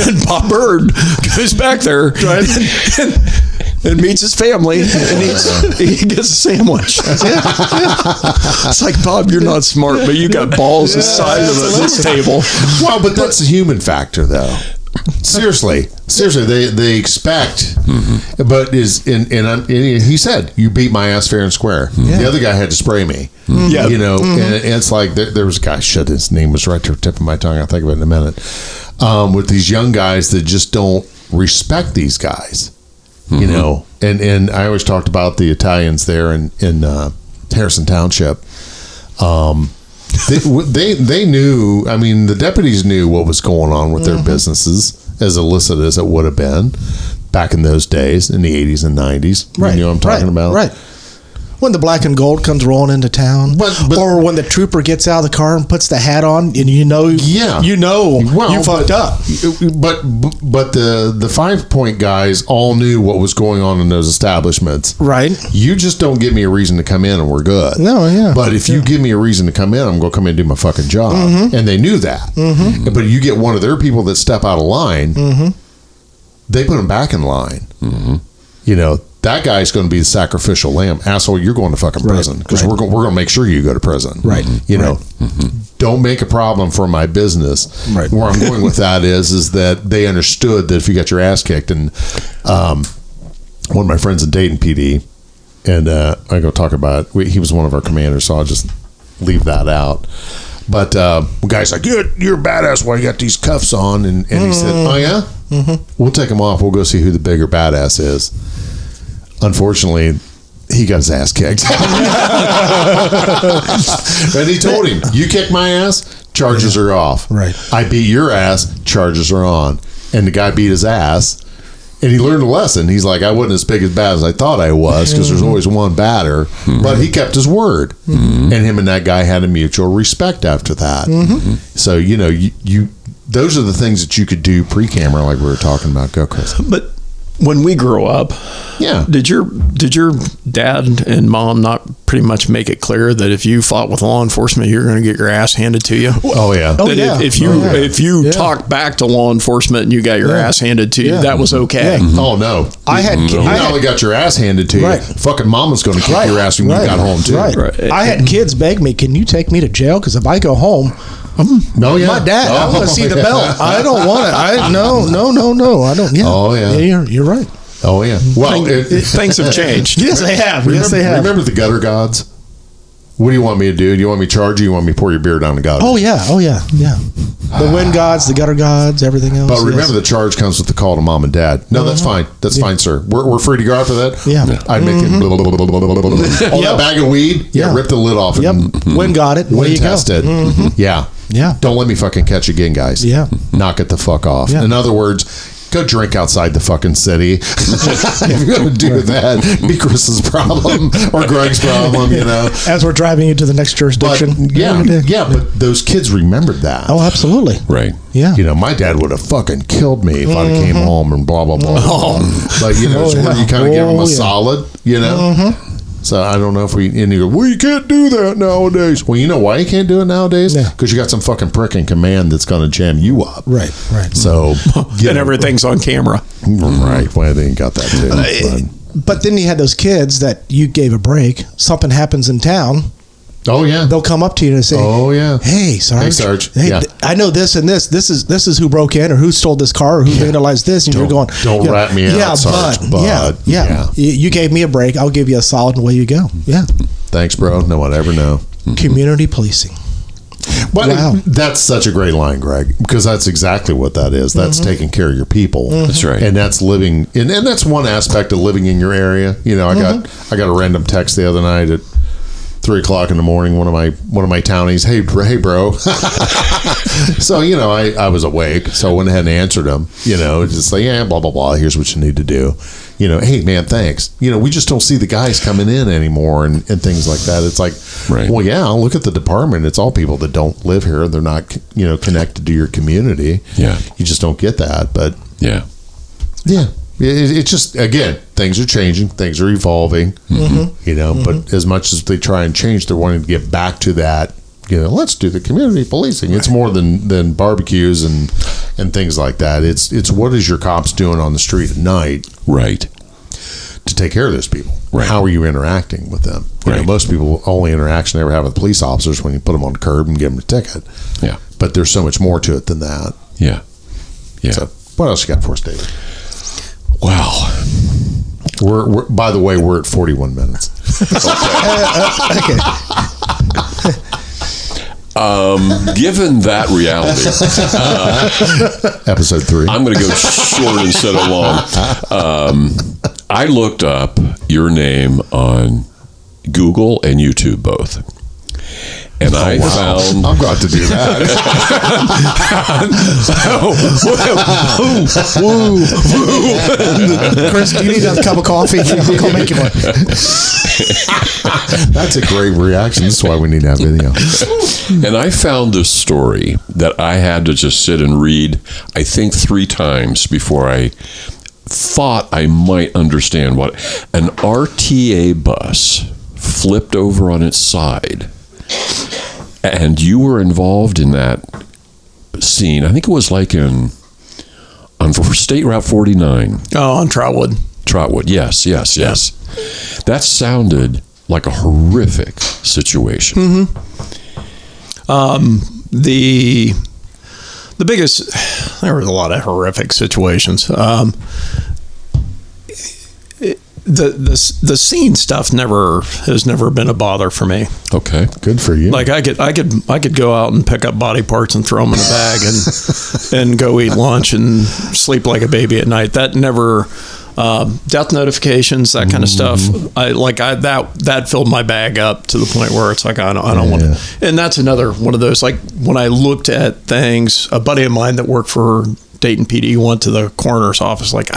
And Bob Bird goes back there and meets his family and he gets a sandwich. It's like, Bob, you're not smart, but you got balls the size of this table. Well, but that's a human factor, though. Seriously, they expect, but and he said, you beat my ass fair and square. The other guy had to spray me. Yeah. You know, and it's like there was a guy, shit, his name was right to the tip of my tongue. I'll think of it in a minute. With these young guys that just don't respect these guys, you know, and I always talked about the Italians there in Harrison Township. They knew. I mean, the deputies knew what was going on with their businesses, as illicit as it would have been back in those days in the 80s and 90s. Right. You know what I'm talking about? Right. When the black and gold comes rolling into town, But- or when the trooper gets out of the car and puts the hat on, and you know Well, you fucked up. But the 5 Point guys all knew what was going on in those establishments. Right. You just don't give me a reason to come in and we're good. No, yeah. But if you give me a reason to come in, I'm going to come in and do my fucking job. And they knew that. But you get one of their people that step out of line, they put them back in line. You know, that guy's going to be the sacrificial lamb. Asshole, you're going to fucking prison because we're going to make sure you go to prison. Right. You know, don't make a problem for my business. Right. Where I'm going with that is that they understood that if you got your ass kicked, and one of my friends in Dayton PD, and I go talk about it. He was one of our commanders, so I'll just leave that out. But the guy's like, you're a badass. Why you got these cuffs on? And he said, oh yeah, we'll take them off. We'll go see who the bigger badass is. Unfortunately, He got his ass kicked. And he told him, you kick my ass, charges are off. Right. I beat your ass, charges are on. And the guy beat his ass. And he learned a lesson. He's like, I wasn't as big as bad as I thought I was, because there's always one batter. But he kept his word. And him and that guy had a mutual respect after that. So, you know, you those are the things that you could do pre-camera, like we were talking about. Go, Chris. But when we grow up, Yeah. did your dad and mom not pretty much make it clear that if you fought with law enforcement, you're going to get your ass handed to you? Oh, yeah. Oh, That yeah. if you talked back to law enforcement and you got your ass handed to you, that was okay. Oh, no. I had You not only got your ass handed to you, Right. fucking mama's going to kick your ass when you got home, too. Right. I had kids beg me, can you take me to jail? Because if I go home, No, yeah. my dad, I want to see the belt. I don't want it. No. I don't. Yeah. Oh, yeah. You're right. Oh, yeah. Well, Things have changed. Yes, they have. remember, Yes, they have. Remember the gutter gods? What do you want me to do? Do you want me to charge you? You want me to pour your beer down the gutter? Oh yeah. The wind gods, the gutter gods, everything else. But remember, yes. the charge comes with the call to mom and dad. No, that's fine. That's fine, sir. We're free to go after that. Yeah. I'd make it all that bag of weed. Yeah, rip the lid off. And Wind got it. There wind you go. test it. Yeah. Yeah. Don't let me fucking catch again, guys. Yeah. Knock it the fuck off. Yeah. In other words, go drink outside the fucking city. If you're going to do that, be Chris's problem or Greg's problem, you know. As we're driving you to the next But jurisdiction. yeah, but those kids remembered that. Oh, absolutely. Right. Yeah. You know, my dad would have fucking killed me if I came home and blah, blah, blah. But, you know, it's where you kind of give them a solid, you know. So I don't know if and you go, well, you can't do that nowadays. Well, you know why you can't do it nowadays? Yeah. Because you got some fucking prick in command that's going to jam you up. Right. So, And everything's on camera. Right. Well, they ain't got that too. But then you had those kids that you gave a break. Something happens in town. Oh, yeah. They'll come up to you and say, Oh, yeah. Hey, Sarge. Hey, Sarge. Hey, Yeah. I know this and this. This is who broke in or who stole this car or who vandalized this. And you're going, Don't rat me out, yeah, Sarge, yeah. You gave me a break. I'll give you a solid and away you go. Yeah. Thanks, bro. No one ever know. Community policing. But Wow. that's such a great line, Greg, because that's exactly what that is. That's taking care of your people. That's right. And that's living, and that's one aspect of living in your area. You know, I got a random text the other night at 3:00 in the morning. One of my townies, hey bro. So you know, I was awake, so I went ahead and answered him. You know, just like, yeah, blah blah blah. Here's what you need to do. You know, hey man, thanks. You know, we just don't see the guys coming in anymore and things like that. It's like, Right. well, yeah, look at the department. It's all people that don't live here. They're not, you know, connected to your community. Yeah. You just don't get that. But Yeah. yeah, it's just, again, things are changing, things are evolving, you know, but as much as they try and change, they're wanting to get back to that, you know, let's do the community policing. It's more than barbecues and things like that. It's what is your cops doing on the street at night Right. to take care of those people? Right. How are you interacting with them? You know, Right. most people, only interaction they ever have with police officers when you put them on the curb and give them a ticket. Yeah. But there's so much more to it than that. Yeah. Yeah. So what else you got for us, David? Wow. We're by the way, we're at 41 minutes. Okay. Given that reality, Episode 3. I'm going to go short instead of long. I looked up your name on Google and YouTube both. And I found... I'm glad to do that. Chris, do you need a cup of coffee? I'll go make you one. That's a great reaction. That's why we need to have video. And I found this story that I had to just sit and read, I think 3 times before I thought I might understand what. An RTA bus flipped over on its side, and you were involved in that scene. I think it was like on State Route 49. Oh, on Trotwood. Trotwood, yes. That sounded like a horrific situation. The biggest, there was a lot of horrific situations. The scene stuff has never been a bother for me. Okay. Good for you. Like I could go out and pick up body parts and throw them in a bag and go eat lunch and sleep like a baby at night. That never Death notifications, that kind of stuff. That filled my bag up to the point where it's like I don't want to. And that's another one of those. Like when I looked at things, a buddy of mine that worked for Dayton PD went to the coroner's office. Like,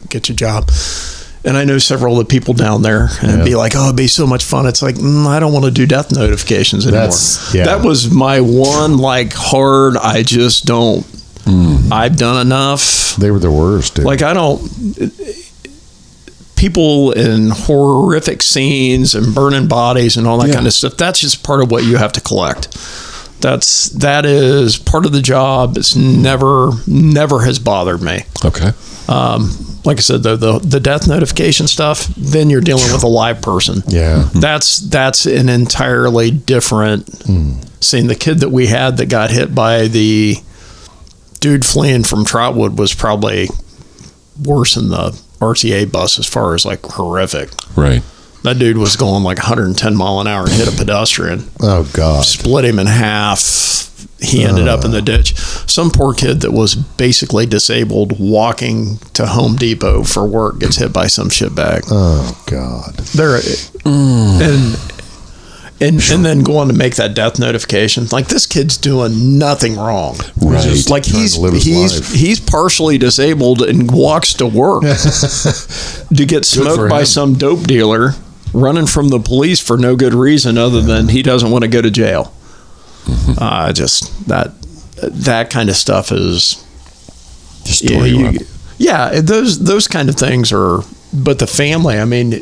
get your job. And I know several of the people down there, and it'd be like, oh, it'd be so much fun. It's like, I don't want to do death notifications anymore. That was my one hard. I just don't. I've done enough. They were the worst, dude. Like I don't. People in horrific scenes and burning bodies and all that kind of stuff. That's just part of what you have to collect. That is part of the job. It's never has bothered me. Okay. Like I said, though, the death notification stuff, then you're dealing with a live person. Yeah. That's an entirely different scene. The kid that we had that got hit by the dude fleeing from Trotwood was probably worse than the RTA bus as far as horrific. Right. That dude was going 110 mile an hour and hit a pedestrian. Oh, God. Split him in half. He ended up in the ditch. Some poor kid that was basically disabled walking to Home Depot for work gets hit by some shitbag. Oh, God. And then go on to make that death notification. Like, this kid's doing nothing wrong. Right. Just, he's partially disabled and walks to work to get smoked by some dope dealer running from the police for no good reason other than he doesn't want to go to jail. That kind of stuff is Just those kind of things are. But the family, I mean,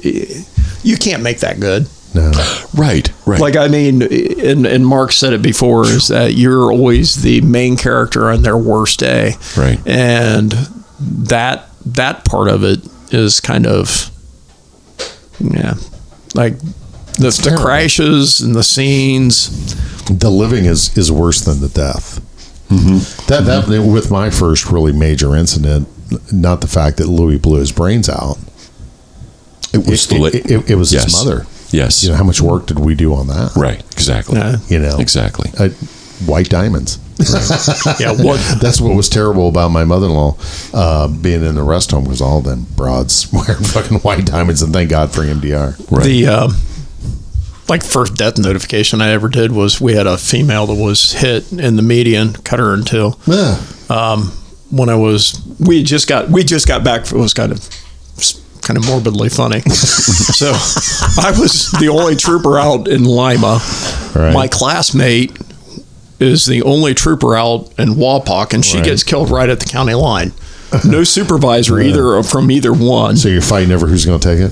you can't make that good. No. Right. Like, I mean, and Mark said it before, is that you're always the main character on their worst day. Right. And that part of it is kind of, like the crashes and the scenes. The living is worse than the death. That with my first really major incident, not the fact that Louis blew his brains out. It was his mother. Yes. How much work did we do on that? Right. Exactly. Exactly. Exactly. White diamonds. Yeah. That's what was terrible about my mother-in-law being in the rest home, was all them broads wearing fucking white diamonds, and thank God for MDR. Right. The first death notification I ever did was we had a female that was hit in the median, cut her in two. Yeah. We just got back. It was kind of morbidly funny. So I was the only trooper out in Lima. Right. My classmate is the only trooper out in Wapak, and she gets killed right at the county line. No supervisor from either one. So you're fighting over who's going to take it?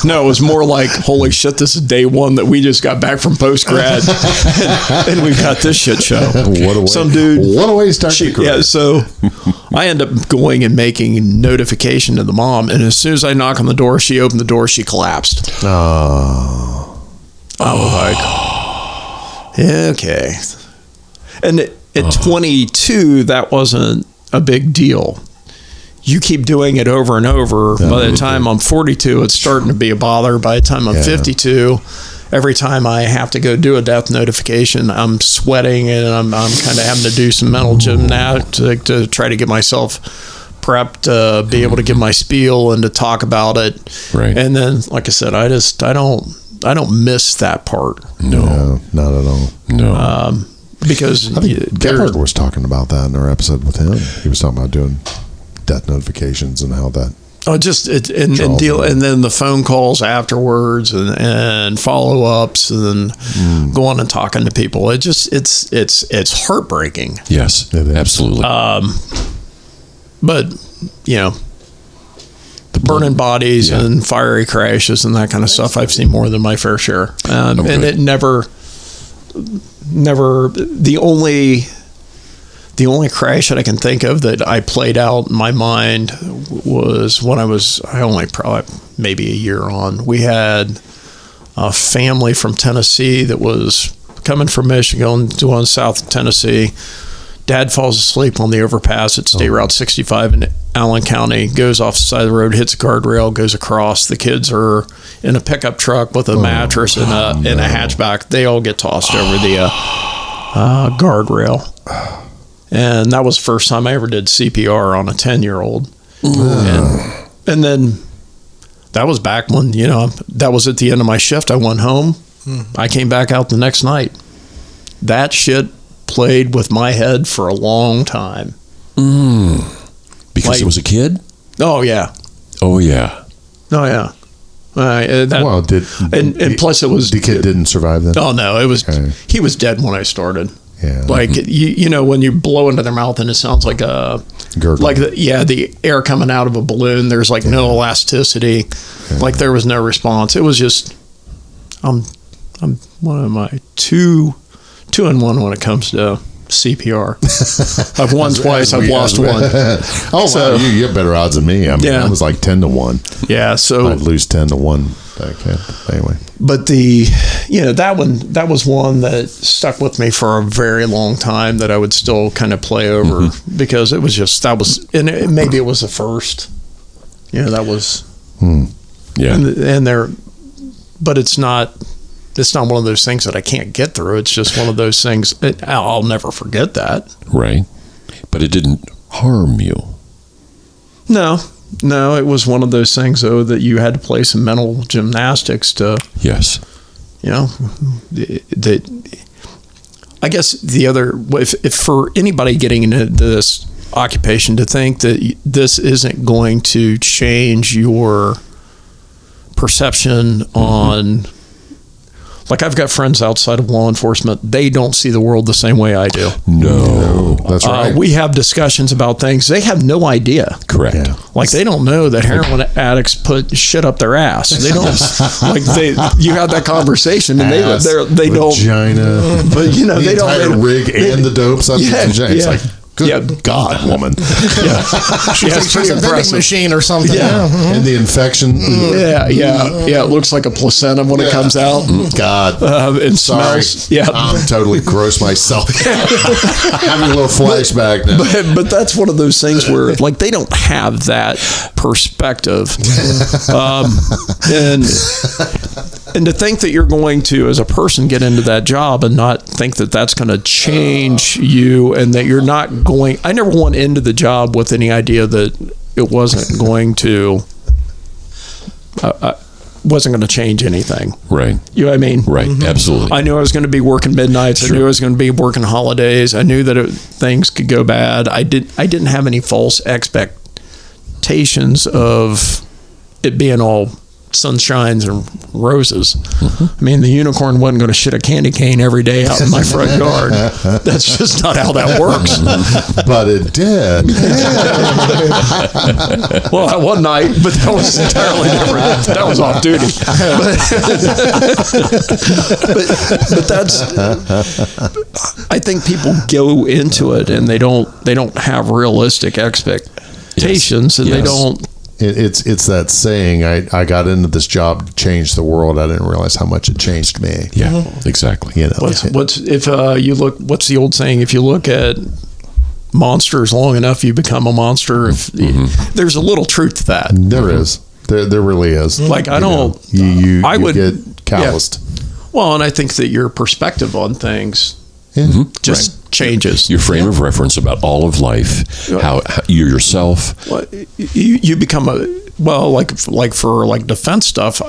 No, it was more like, holy shit, this is day one that we just got back from post-grad, and we've got this shit show. What a way to start your career. Yeah, so I end up going and making notification to the mom, and as soon as I knock on the door, she opened the door, she collapsed. Oh. I was like, okay. And at 22, that wasn't a big deal. You keep doing it over and over. By the time I'm 42, it's starting to be a bother. By the time I'm 52, every time I have to go do a death notification, I'm sweating, and I'm kind of having to do some mental gymnastics to try to get myself prepped to be able to give my spiel and to talk about it. Right. And then, like I said, I don't miss that part. No, not at all. No. Because I think Gephardt was talking about that in our episode with him. He was talking about doing death notifications and how that. And then the phone calls afterwards and follow ups and then going and talking to people. It's heartbreaking. Yes, absolutely. But the burning bodies and fiery crashes and that kind of stuff, I've seen more than my fair share. And it never. The only crash that I can think of that I played out in my mind was when I only probably maybe a year on. We had a family from Tennessee that was coming from Michigan going south of Tennessee. Dad falls asleep on the overpass at State Route 65 in Allen County, goes off the side of the road, hits a guardrail, goes across. The kids are in a pickup truck with a mattress and a hatchback. They all get tossed over the guardrail. And that was the first time I ever did CPR on a 10-year-old. And then that was back when, that was at the end of my shift. I went home. I came back out the next night. That shit played with my head for a long time. Because it was a kid? Oh, yeah. Oh, yeah. Oh, yeah. And plus it was... The kid didn't survive then? Oh, no. It was... Okay. He was dead when I started. Yeah. Like, when you blow into their mouth and it sounds like a... Gurgle. Like, the air coming out of a balloon. There's, like, no elasticity. Yeah. Like, there was no response. It was just... I'm one of my two and one when it comes to CPR. I've won twice. I've lost one. Wow, you have better odds than me. I mean, I was like 10-1. Yeah, so I'd lose 10-1. Anyway, but that was one that stuck with me for a very long time that I would still kind of play over because it was just maybe it was the first. That was and there, but it's not. It's not one of those things that I can't get through. It's just one of those things. I'll never forget that. Right. But it didn't harm you. No, it was one of those things, though, that you had to play some mental gymnastics to. Yes. I guess if for anybody getting into this occupation to think that this isn't going to change your perception on. Like, I've got friends outside of law enforcement. They don't see the world the same way I do. No. That's right. We have discussions about things. They have no idea. Correct. Yeah. Like, they don't know that heroin addicts put shit up their ass. They don't. You have that conversation, and they don't. Vagina. But, the they don't. entire rig and the dope substance. It's like, good God, woman. She's a vending machine or something. Yeah. And the infection. Yeah. It looks like a placenta when it comes out. God. And sorry. smells. Yeah. I'm totally gross myself. Having a little flashback now. But that's one of those things where, like, they don't have that perspective. And to think that you're going to, as a person, get into that job and not think that that's going to change you and that you're not going... I never went into the job with any idea that it wasn't going to... wasn't going to change anything. Right. You know what I mean? Right. Absolutely. I knew I was going to be working midnights. Sure. I knew I was going to be working holidays. I knew that things could go bad. I didn't have any false expectations of it being all sunshines and roses. I mean, the unicorn wasn't going to shit a candy cane every day out in my front yard. That's just not how that works. But it did. Well, that one night, but that was entirely different. That was off duty. But that's... I think people go into it and they don't have realistic expectations, and they don't... It's that saying, I got into this job to change the world. I didn't realize how much it changed me. Yeah, exactly. What's you look? What's the old saying? If you look at monsters long enough, you become a monster. There's a little truth to that. There is. There really is. Like, I don't. I would get calloused. Yeah. Well, and I think that your perspective on things just changes. Your frame of reference about all of life, how you yourself. Well, you become like for defense stuff.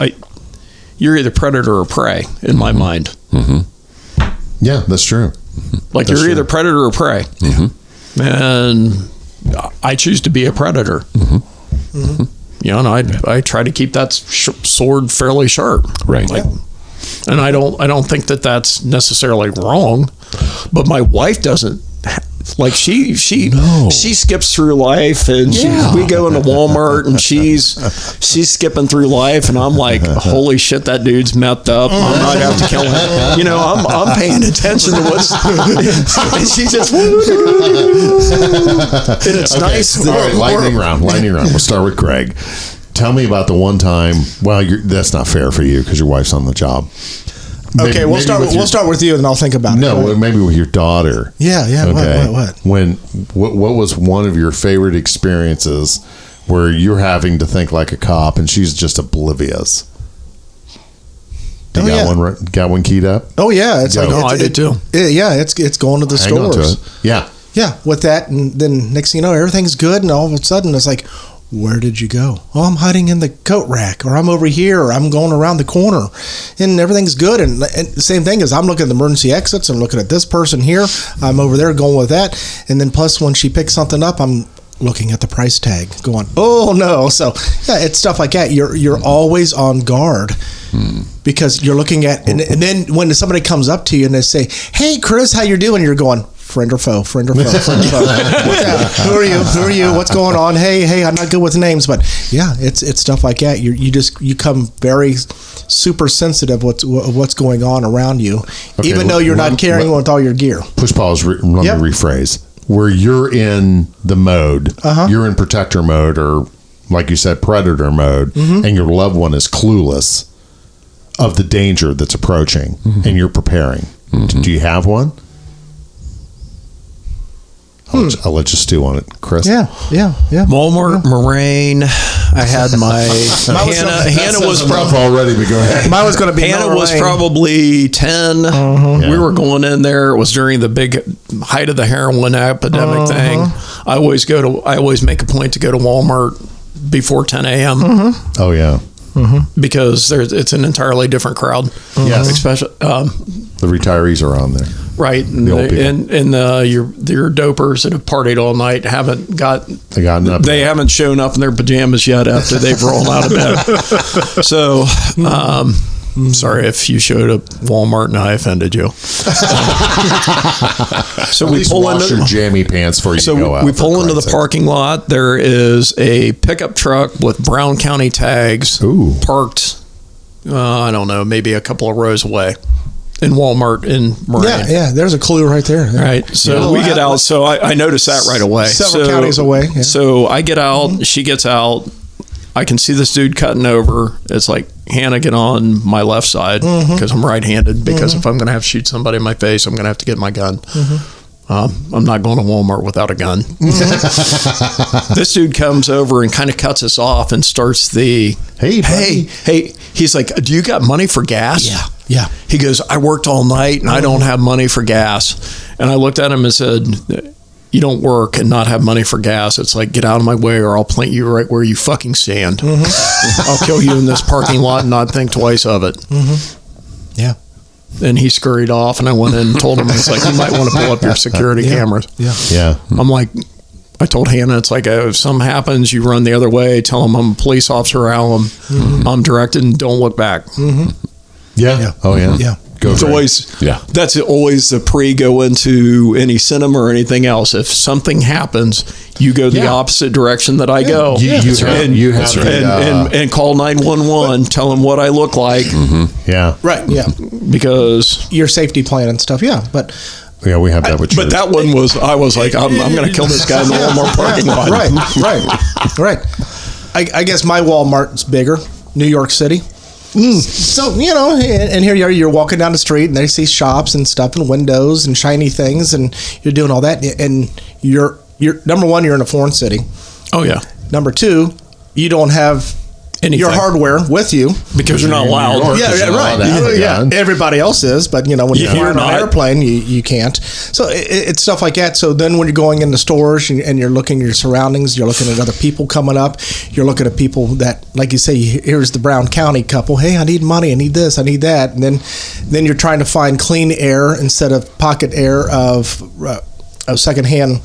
You're either predator or prey in my mind. Yeah, that's true. Like, you're either predator or prey, and I choose to be a predator. And I try to keep that sword fairly sharp. Right. And I don't think that that's necessarily wrong, but my wife doesn't. Like, she skips through life, and we go into Walmart, and she's skipping through life, and I'm like, holy shit, that dude's mepped up. I might have to kill him. I'm paying attention to what's, and she just, and it's nice. All right, lightning round. We'll start with Greg. Tell me about the one time. Well, that's not fair for you because your wife's on the job. Okay, we'll start with you, and I'll think about it. No, maybe with your daughter. Yeah. Okay. What? What was one of your favorite experiences where you're having to think like a cop and she's just oblivious? Got one keyed up? Oh yeah, it's I did too. It's going to the stores. Yeah. Yeah, with that, and then next thing you know, everything's good, and all of a sudden it's like, Where did you go? Oh, I'm hiding in the coat rack, or I'm over here, or I'm going around the corner, and everything's good. And the same thing is, I'm looking at the emergency exits. I'm looking at this person here. I'm over there going with that. And then plus, when she picks something up, I'm looking at the price tag, going, oh no. So yeah, it's stuff like that. You're always on guard because you're looking at, and then when somebody comes up to you and they say, "Hey, Chris, how you doing?" You're going, friend or foe, friend or foe, friend or foe. Yeah. Who are you? What's going on? Hey, I'm not good with names, but yeah, it's stuff like that. You come very super sensitive of what's going on around you, even though you're not carrying with all your gear. Push pause. Let me rephrase. Where you're in the mode, you're in protector mode, or like you said, predator mode, and your loved one is clueless of the danger that's approaching, and you're preparing. Do you have one? I'll let you stew on it, Chris. Yeah. Walmart, Moraine. I had my Hannah was probably already, but go ahead. Mine was going to be Hannah was probably 10. We were going in there. It was during the big height of the heroin epidemic thing. I always make a point to go to Walmart before 10 a.m. Oh yeah. Because it's an entirely different crowd. Yes. Especially the retirees are on there. right, and old people. Your dopers that have partied all night They haven't shown up in their pajamas yet after they've rolled out of bed. So sorry if you showed up Walmart and I offended you. So we pull into your jammy pants before you go out. We pull into the parking lot. There is a pickup truck with Brown County tags parked. I don't know, maybe a couple of rows away in Walmart in Moraine. Yeah. There's a clue right there. Right. So we get out. So I noticed that right away. Several counties away. Yeah. So I get out. She gets out. I can see this dude cutting over. It's like, Hannah, get on my left side because I'm right-handed. Because if I'm going to have to shoot somebody in my face, I'm going to have to get my gun. I'm not going to Walmart without a gun. This dude comes over and kind of cuts us off and starts the, hey. He's like, do you got money for gas? Yeah. He goes, I worked all night and I don't have money for gas. And I looked at him and said, you don't work and not have money for gas. It's like, get out of my way or I'll plant you right where you fucking stand. I'll kill you in this parking lot and not think twice of it. Yeah. And he scurried off and I went in and told him, it's like, you might want to pull up your security cameras. Yeah. I'm like, I told Hannah, it's like, if something happens, you run the other way, tell them I'm a police officer, I'm directed, and don't look back. Yeah. Oh yeah. Yeah. That's always the pre-go into any cinema or anything else. If something happens, you go the opposite direction that I go. And call 911, tell them what I look like. Yeah. Right. Yeah. Because your safety plan and stuff. Yeah. But yeah, we have that with But that one was, I was like, I'm going to kill this guy in the Walmart parking lot. Right. I guess my Walmart's bigger, New York City. So, and here you are, you're walking down the street and they see shops and stuff and windows and shiny things and you're doing all that. And you're number one, you're in a foreign city. Oh, yeah. Number two, you don't have your hardware with you. Because you're not allowed. Yeah. Everybody else is, but when you're on an airplane, you can't. So it's stuff like that. So then when you're going into stores and you're looking at your surroundings, you're looking at other people coming up, you're looking at people that, like you say, here's the Brown County couple. Hey, I need money. I need this. I need that. And then you're trying to find clean air instead of pocket air of secondhand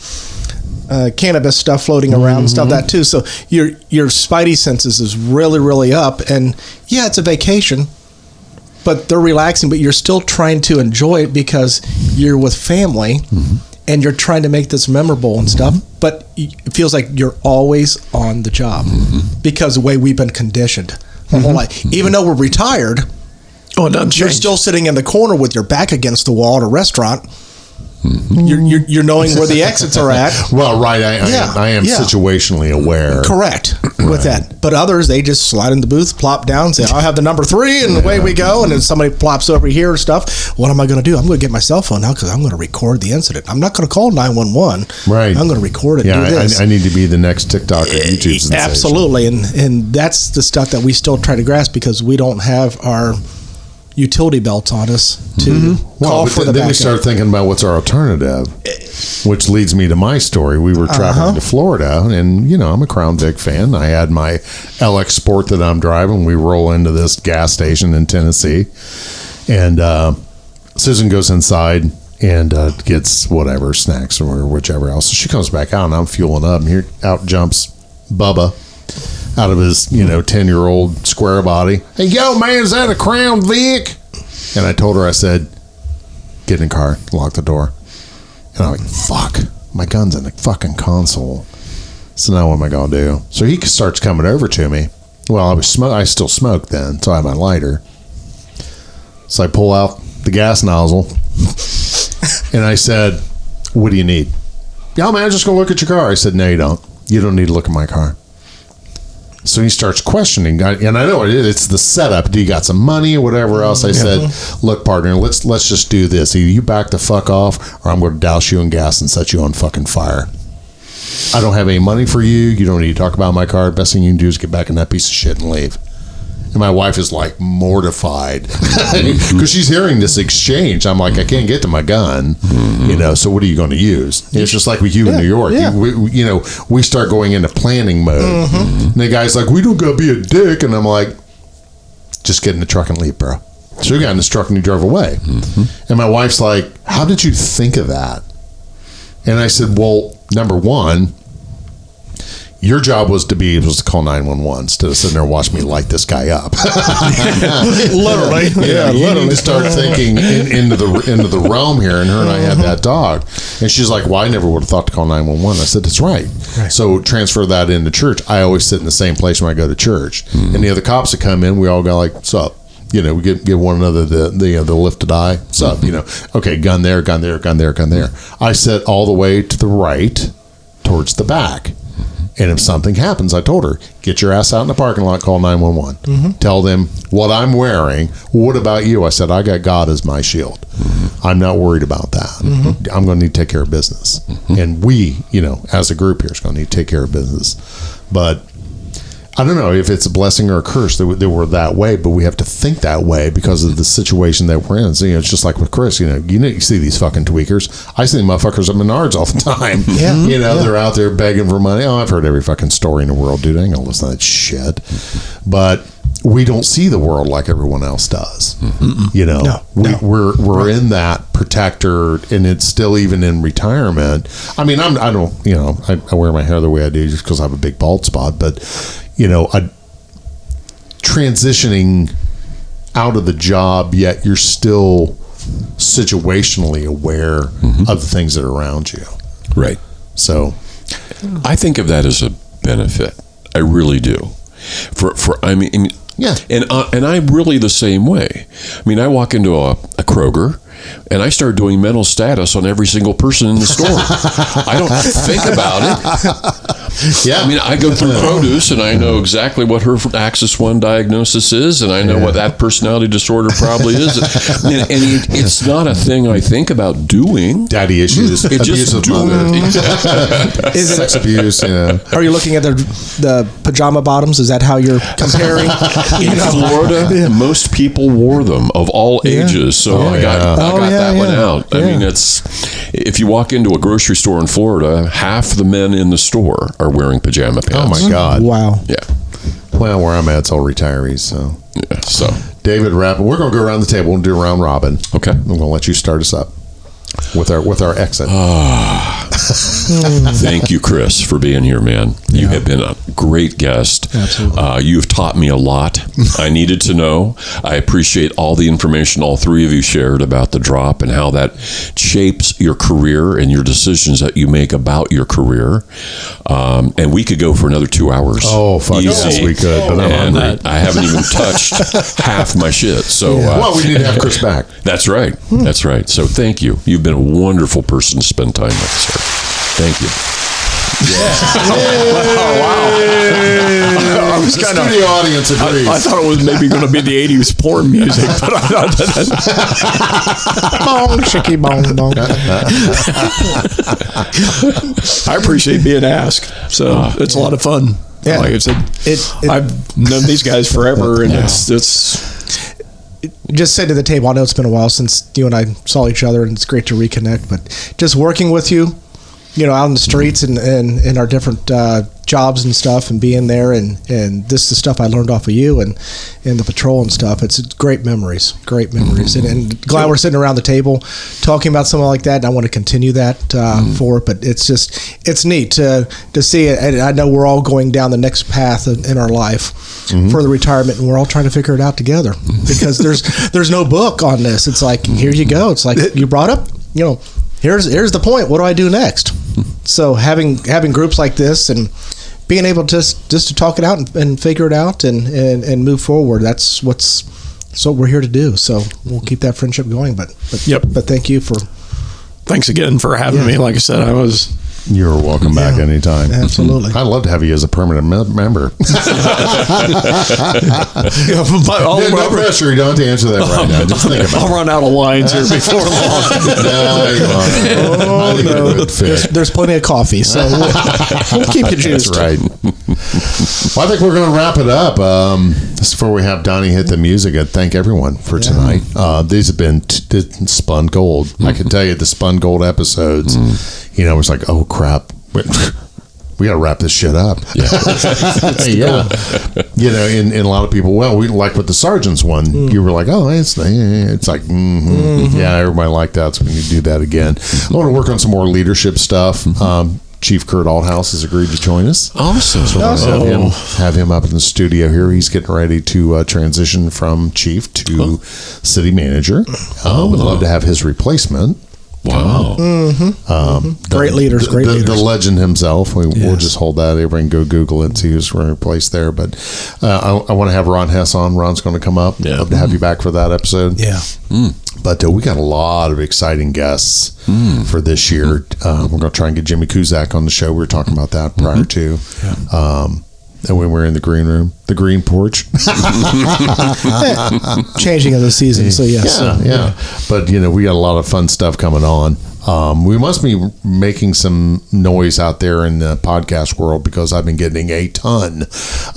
cannabis stuff floating around and stuff that too. So your spidey senses is really, really up. And yeah, it's a vacation, but they're relaxing, but you're still trying to enjoy it because you're with family and you're trying to make this memorable and stuff. But it feels like you're always on the job because the way we've been conditioned our whole life. Even though we're retired, you're still sitting in the corner with your back against the wall at a restaurant. You're knowing where the exits are at. Well, right. I am situationally aware. Correct with that. But others, they just slide in the booth, plop down, and say, "I have the number 3," and away we go. And then somebody plops over here and stuff. What am I going to do? I'm going to get my cell phone now because I'm going to record the incident. I'm not going to call 911. Right. I'm going to record it. Yeah, do this. I need to be the next TikTok or YouTube sensation. Absolutely, and that's the stuff that we still try to grasp because we don't have our utility belts on us to call for the then we backup. started thinking about what's our alternative, which leads me to my story. We were traveling to Florida, and I'm a Crown Vic fan. I had my LX Sport that I'm driving. We roll into this gas station in Tennessee, and Susan goes inside and gets whatever snacks or whichever else. So she comes back out, and I'm fueling up, and here out jumps Bubba out of his 10-year-old square body. Hey, yo, man, is that a Crown Vic? And I told her, I said, get in the car, lock the door. And I'm like, fuck, my gun's in the fucking console. So now what am I going to do? So he starts coming over to me. Well, I still smoked then, so I had my lighter. So I pull out the gas nozzle, and I said, what do you need? Yo, man, I'm just going to look at your car. I said, no, you don't. You don't need to look at my car. So he starts questioning, and I know it's the setup. Do you got some money or whatever else? I said, look, partner, let's just do this. Either you back the fuck off, or I'm going to douse you in gas and set you on fucking fire. I don't have any money for you. You don't need to talk about my car. Best thing you can do is get back in that piece of shit and leave. And my wife is like mortified because she's hearing this exchange. I'm like, I can't get to my gun, so what are you going to use? It's just like with you in New York. Yeah. We start going into planning mode. And the guy's like, we don't got to be a dick. And I'm like, just get in the truck and leave, bro. So we got in this truck and he drove away. And my wife's like, how did you think of that? And I said, well, number one, your job was to call 911 instead of sitting there and watch me light this guy up. Literally. You need to start thinking into the realm here. And her and I had that dog. And she's like, well, I never would have thought to call 911. I said, that's right. So transfer that into church. I always sit in the same place when I go to church. And the other cops that come in, we all go like, what's up? We give one another the lifted eye. What's up? Okay, gun there, gun there, gun there, gun there. I sit all the way to the right towards the back. And if something happens, I told her, get your ass out in the parking lot, call 911. Tell them what I'm wearing. What about you? I said, I got God as my shield. I'm not worried about that. I'm going to need to take care of business. And we, as a group here, is going to need to take care of business. But I don't know if it's a blessing or a curse that we're that way, but we have to think that way because of the situation that we're in. So, it's just like with Chris, you see these fucking tweakers. I see the motherfuckers at Menards all the time. They're out there begging for money. Oh, I've heard every fucking story in the world, dude. I ain't gonna listen to that shit. But we don't see the world like everyone else does. We're in that protector, and it's still even in retirement. I mean, I wear my hair the way I do just because I have a big bald spot, but transitioning out of the job, yet you're still situationally aware of the things that are around you. Right. So I think of that as a benefit. I really do. Yeah. And I'm really the same way. I mean, I walk into a Kroger and I start doing mental status on every single person in the store. I don't think about it. Yeah. I mean, I go through produce and I know exactly what her Axis 1 diagnosis is, and I know what that personality disorder probably is. And it's not a thing I think about doing. Daddy issues, abusive mother, sex abuse. Are you looking at the pajama bottoms? Is that how you're comparing? In Florida, most people wore them of all ages, so I got that one out. I mean, if you walk into a grocery store in Florida, half the men in the store are wearing pajama pants. Oh my God! Wow. Yeah. Well, where I'm at, it's all retirees. So, So David, we're going to go around the table and do a round robin. Okay. I'm going to let you start us up with our exit. Thank you, Chris, for being here, man. You have been a great guest. Absolutely. You've taught me a lot I needed to know. I appreciate all the information all three of you shared about the drop and how that shapes your career and your decisions that you make about your career. And we could go for another 2 hours. Oh, fuck yes, we could. But I'm hungry. I haven't even touched half my shit. So, well, we need to have Chris back. That's right. That's right. So thank you. You've been a wonderful person to spend time with, sir. Thank you. I was kind of the audience agrees. I thought it was maybe going to be the 80s porn music, but I thought Bong, shaky, bong, bong. I appreciate being asked. So it's a lot of fun. Yeah. Like I said, I've known these guys forever, and it's just sitting at the table, I know it's been a while since you and I saw each other, and it's great to reconnect. But just working with you, out in the streets and in our different jobs and stuff, and being there, and this is the stuff I learned off of you and the patrol and stuff. It's great memories, and glad we're sitting around the table talking about something like that. And I want to continue that forward. But it's neat to see it. And I know we're all going down the next path in our life for the retirement, and we're all trying to figure it out together because there's no book on this. It's like, here you go. It's like you brought up, here's the point. What do I do next? So having groups like this and being able just to talk it out and figure it out and move forward, that's what we're here to do. So we'll keep that friendship going. But thank you thanks again for having me. Like I said, You're welcome back anytime. Absolutely. I'd love to have you as a permanent member. No pressure. You don't have to answer that right now. Just think about it. I'll run out of lines here before long. No. There's plenty of coffee, so we'll keep you juiced. That's right. Well, I think we're going to wrap it up. Just before we have Donnie hit the music, I'd thank everyone for tonight. These have been spun gold. I can tell you the spun gold episodes, it was like, oh, crap. We got to wrap this shit up. Yeah. And a lot of people, we like with the Sergeants one, you were like, oh, it's like, yeah, everybody liked that. So we need to do that again. I want to work on some more leadership stuff. Chief Kurt Althouse has agreed to join us. Awesome. So we'll have him up in the studio here. He's getting ready to transition from chief to city manager. Would love to have his replacement. Wow. Great leaders. The legend himself. We'll just hold that. Everybody can go Google it and see who's replaced there. But I want to have Ron Hess on. Ron's going to come up. Yeah. Love to have you back for that episode. Yeah. But we got a lot of exciting guests for this year. We're going to try and get Jimmy Kuzak on the show. We were talking about that prior to. Yeah. And when we're in the green room, the green porch. Changing of the season, so yes. Yeah. But, we got a lot of fun stuff coming on. We must be making some noise out there in the podcast world because I've been getting a ton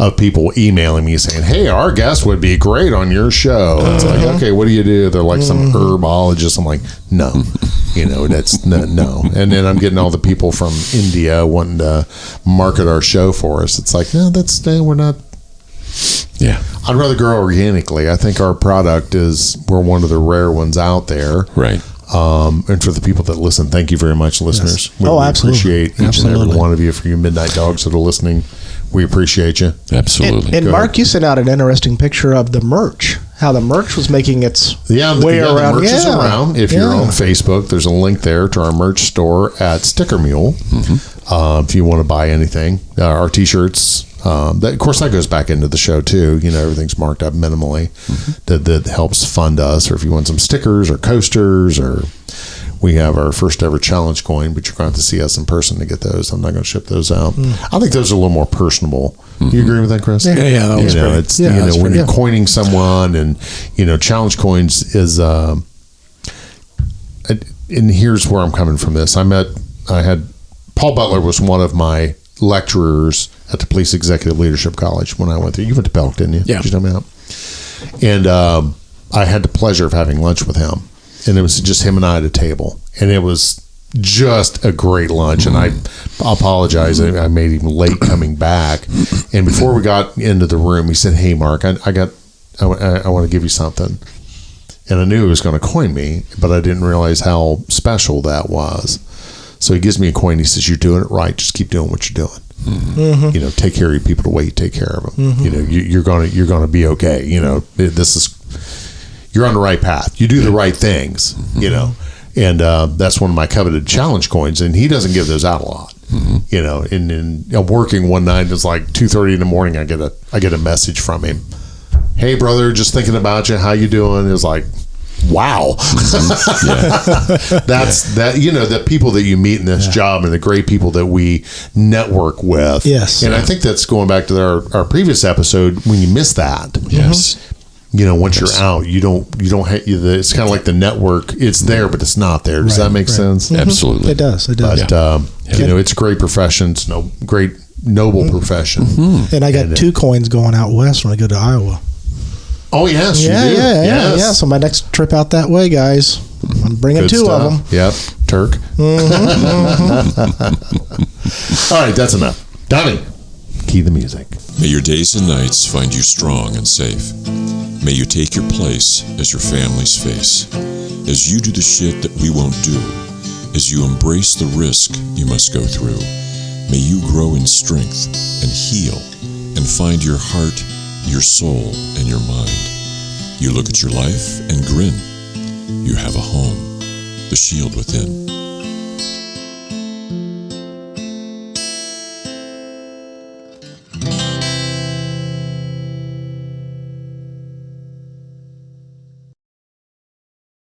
of people emailing me saying, hey, our guest would be great on your show. It's like, okay, what do you do? They're like some herbologist. I'm like, no. That's no. And then I'm getting all the people from India wanting to market our show for us. It's like, no, we're not. Yeah. I'd rather grow organically. I think our product we're one of the rare ones out there. Right. And for the people that listen, thank you very much, listeners. Yes. We absolutely. appreciate each and every one of you. For you Midnight Dogs that are listening, we appreciate you. Absolutely. And Mark, you sent out an interesting picture of the merch. How the merch was making its way around. The merch is around. If you're on Facebook, there's a link there to our merch store at Sticker Mule. If you want to buy anything, our T-shirts. Of course, that goes back into the show too. Everything's marked up minimally. That helps fund us. Or if you want some stickers or coasters, or we have our first ever challenge coin, but you're going to have to see us in person to get those. I'm not going to ship those out. I think those are a little more personable. You agree with that, Chris? Yeah, that was great. It's when you're coining someone, and challenge coins is. And here's where I'm coming from. This I had Paul Butler was one of my lecturers at the Police Executive Leadership College when I went there. You went to Belk, didn't you? Yeah. Did you know me out? And I had the pleasure of having lunch with him. And it was just him and I at a table. And it was just a great lunch. And I apologize. I made him late coming back. And before we got into the room, he said, hey, Mark, I want to give you something. And I knew he was going to coin me, but I didn't realize how special that was. So he gives me a coin. He says, you're doing it right. Just keep doing what you're doing. Take care of your people the way you take care of them. You're gonna be okay. You're on the right path. You do the right things. And that's one of my coveted challenge coins. And he doesn't give those out a lot. And I'm working one night. It's like 2:30 in the morning. I get a message from him. Hey, brother, just thinking about you. How you doing? It was like, wow. That's the people that you meet in this job and the great people that we network with. Yes. And I think that's going back to our previous episode when you miss that. Yes. Once you're out, you don't it's kind of like the network. It's there, but it's not there. Does that make sense? Absolutely. It does. But, it's a great profession. It's great, noble profession. And I got 2 coins going out west when I go to Iowa. Oh, yes, Yeah, you do. yeah. Yes. So my next trip out that way, guys, I'm bringing Good 2 stuff. of them. Yep, Turk. All right, that's enough. Donnie, key the music. May your days and nights find you strong and safe. May you take your place as your family's face. As you do the shit that we won't do. As you embrace the risk you must go through. May you grow in strength and heal and find your heart, your soul, and your mind. You look at your life and grin. You have a home, the Sheild within.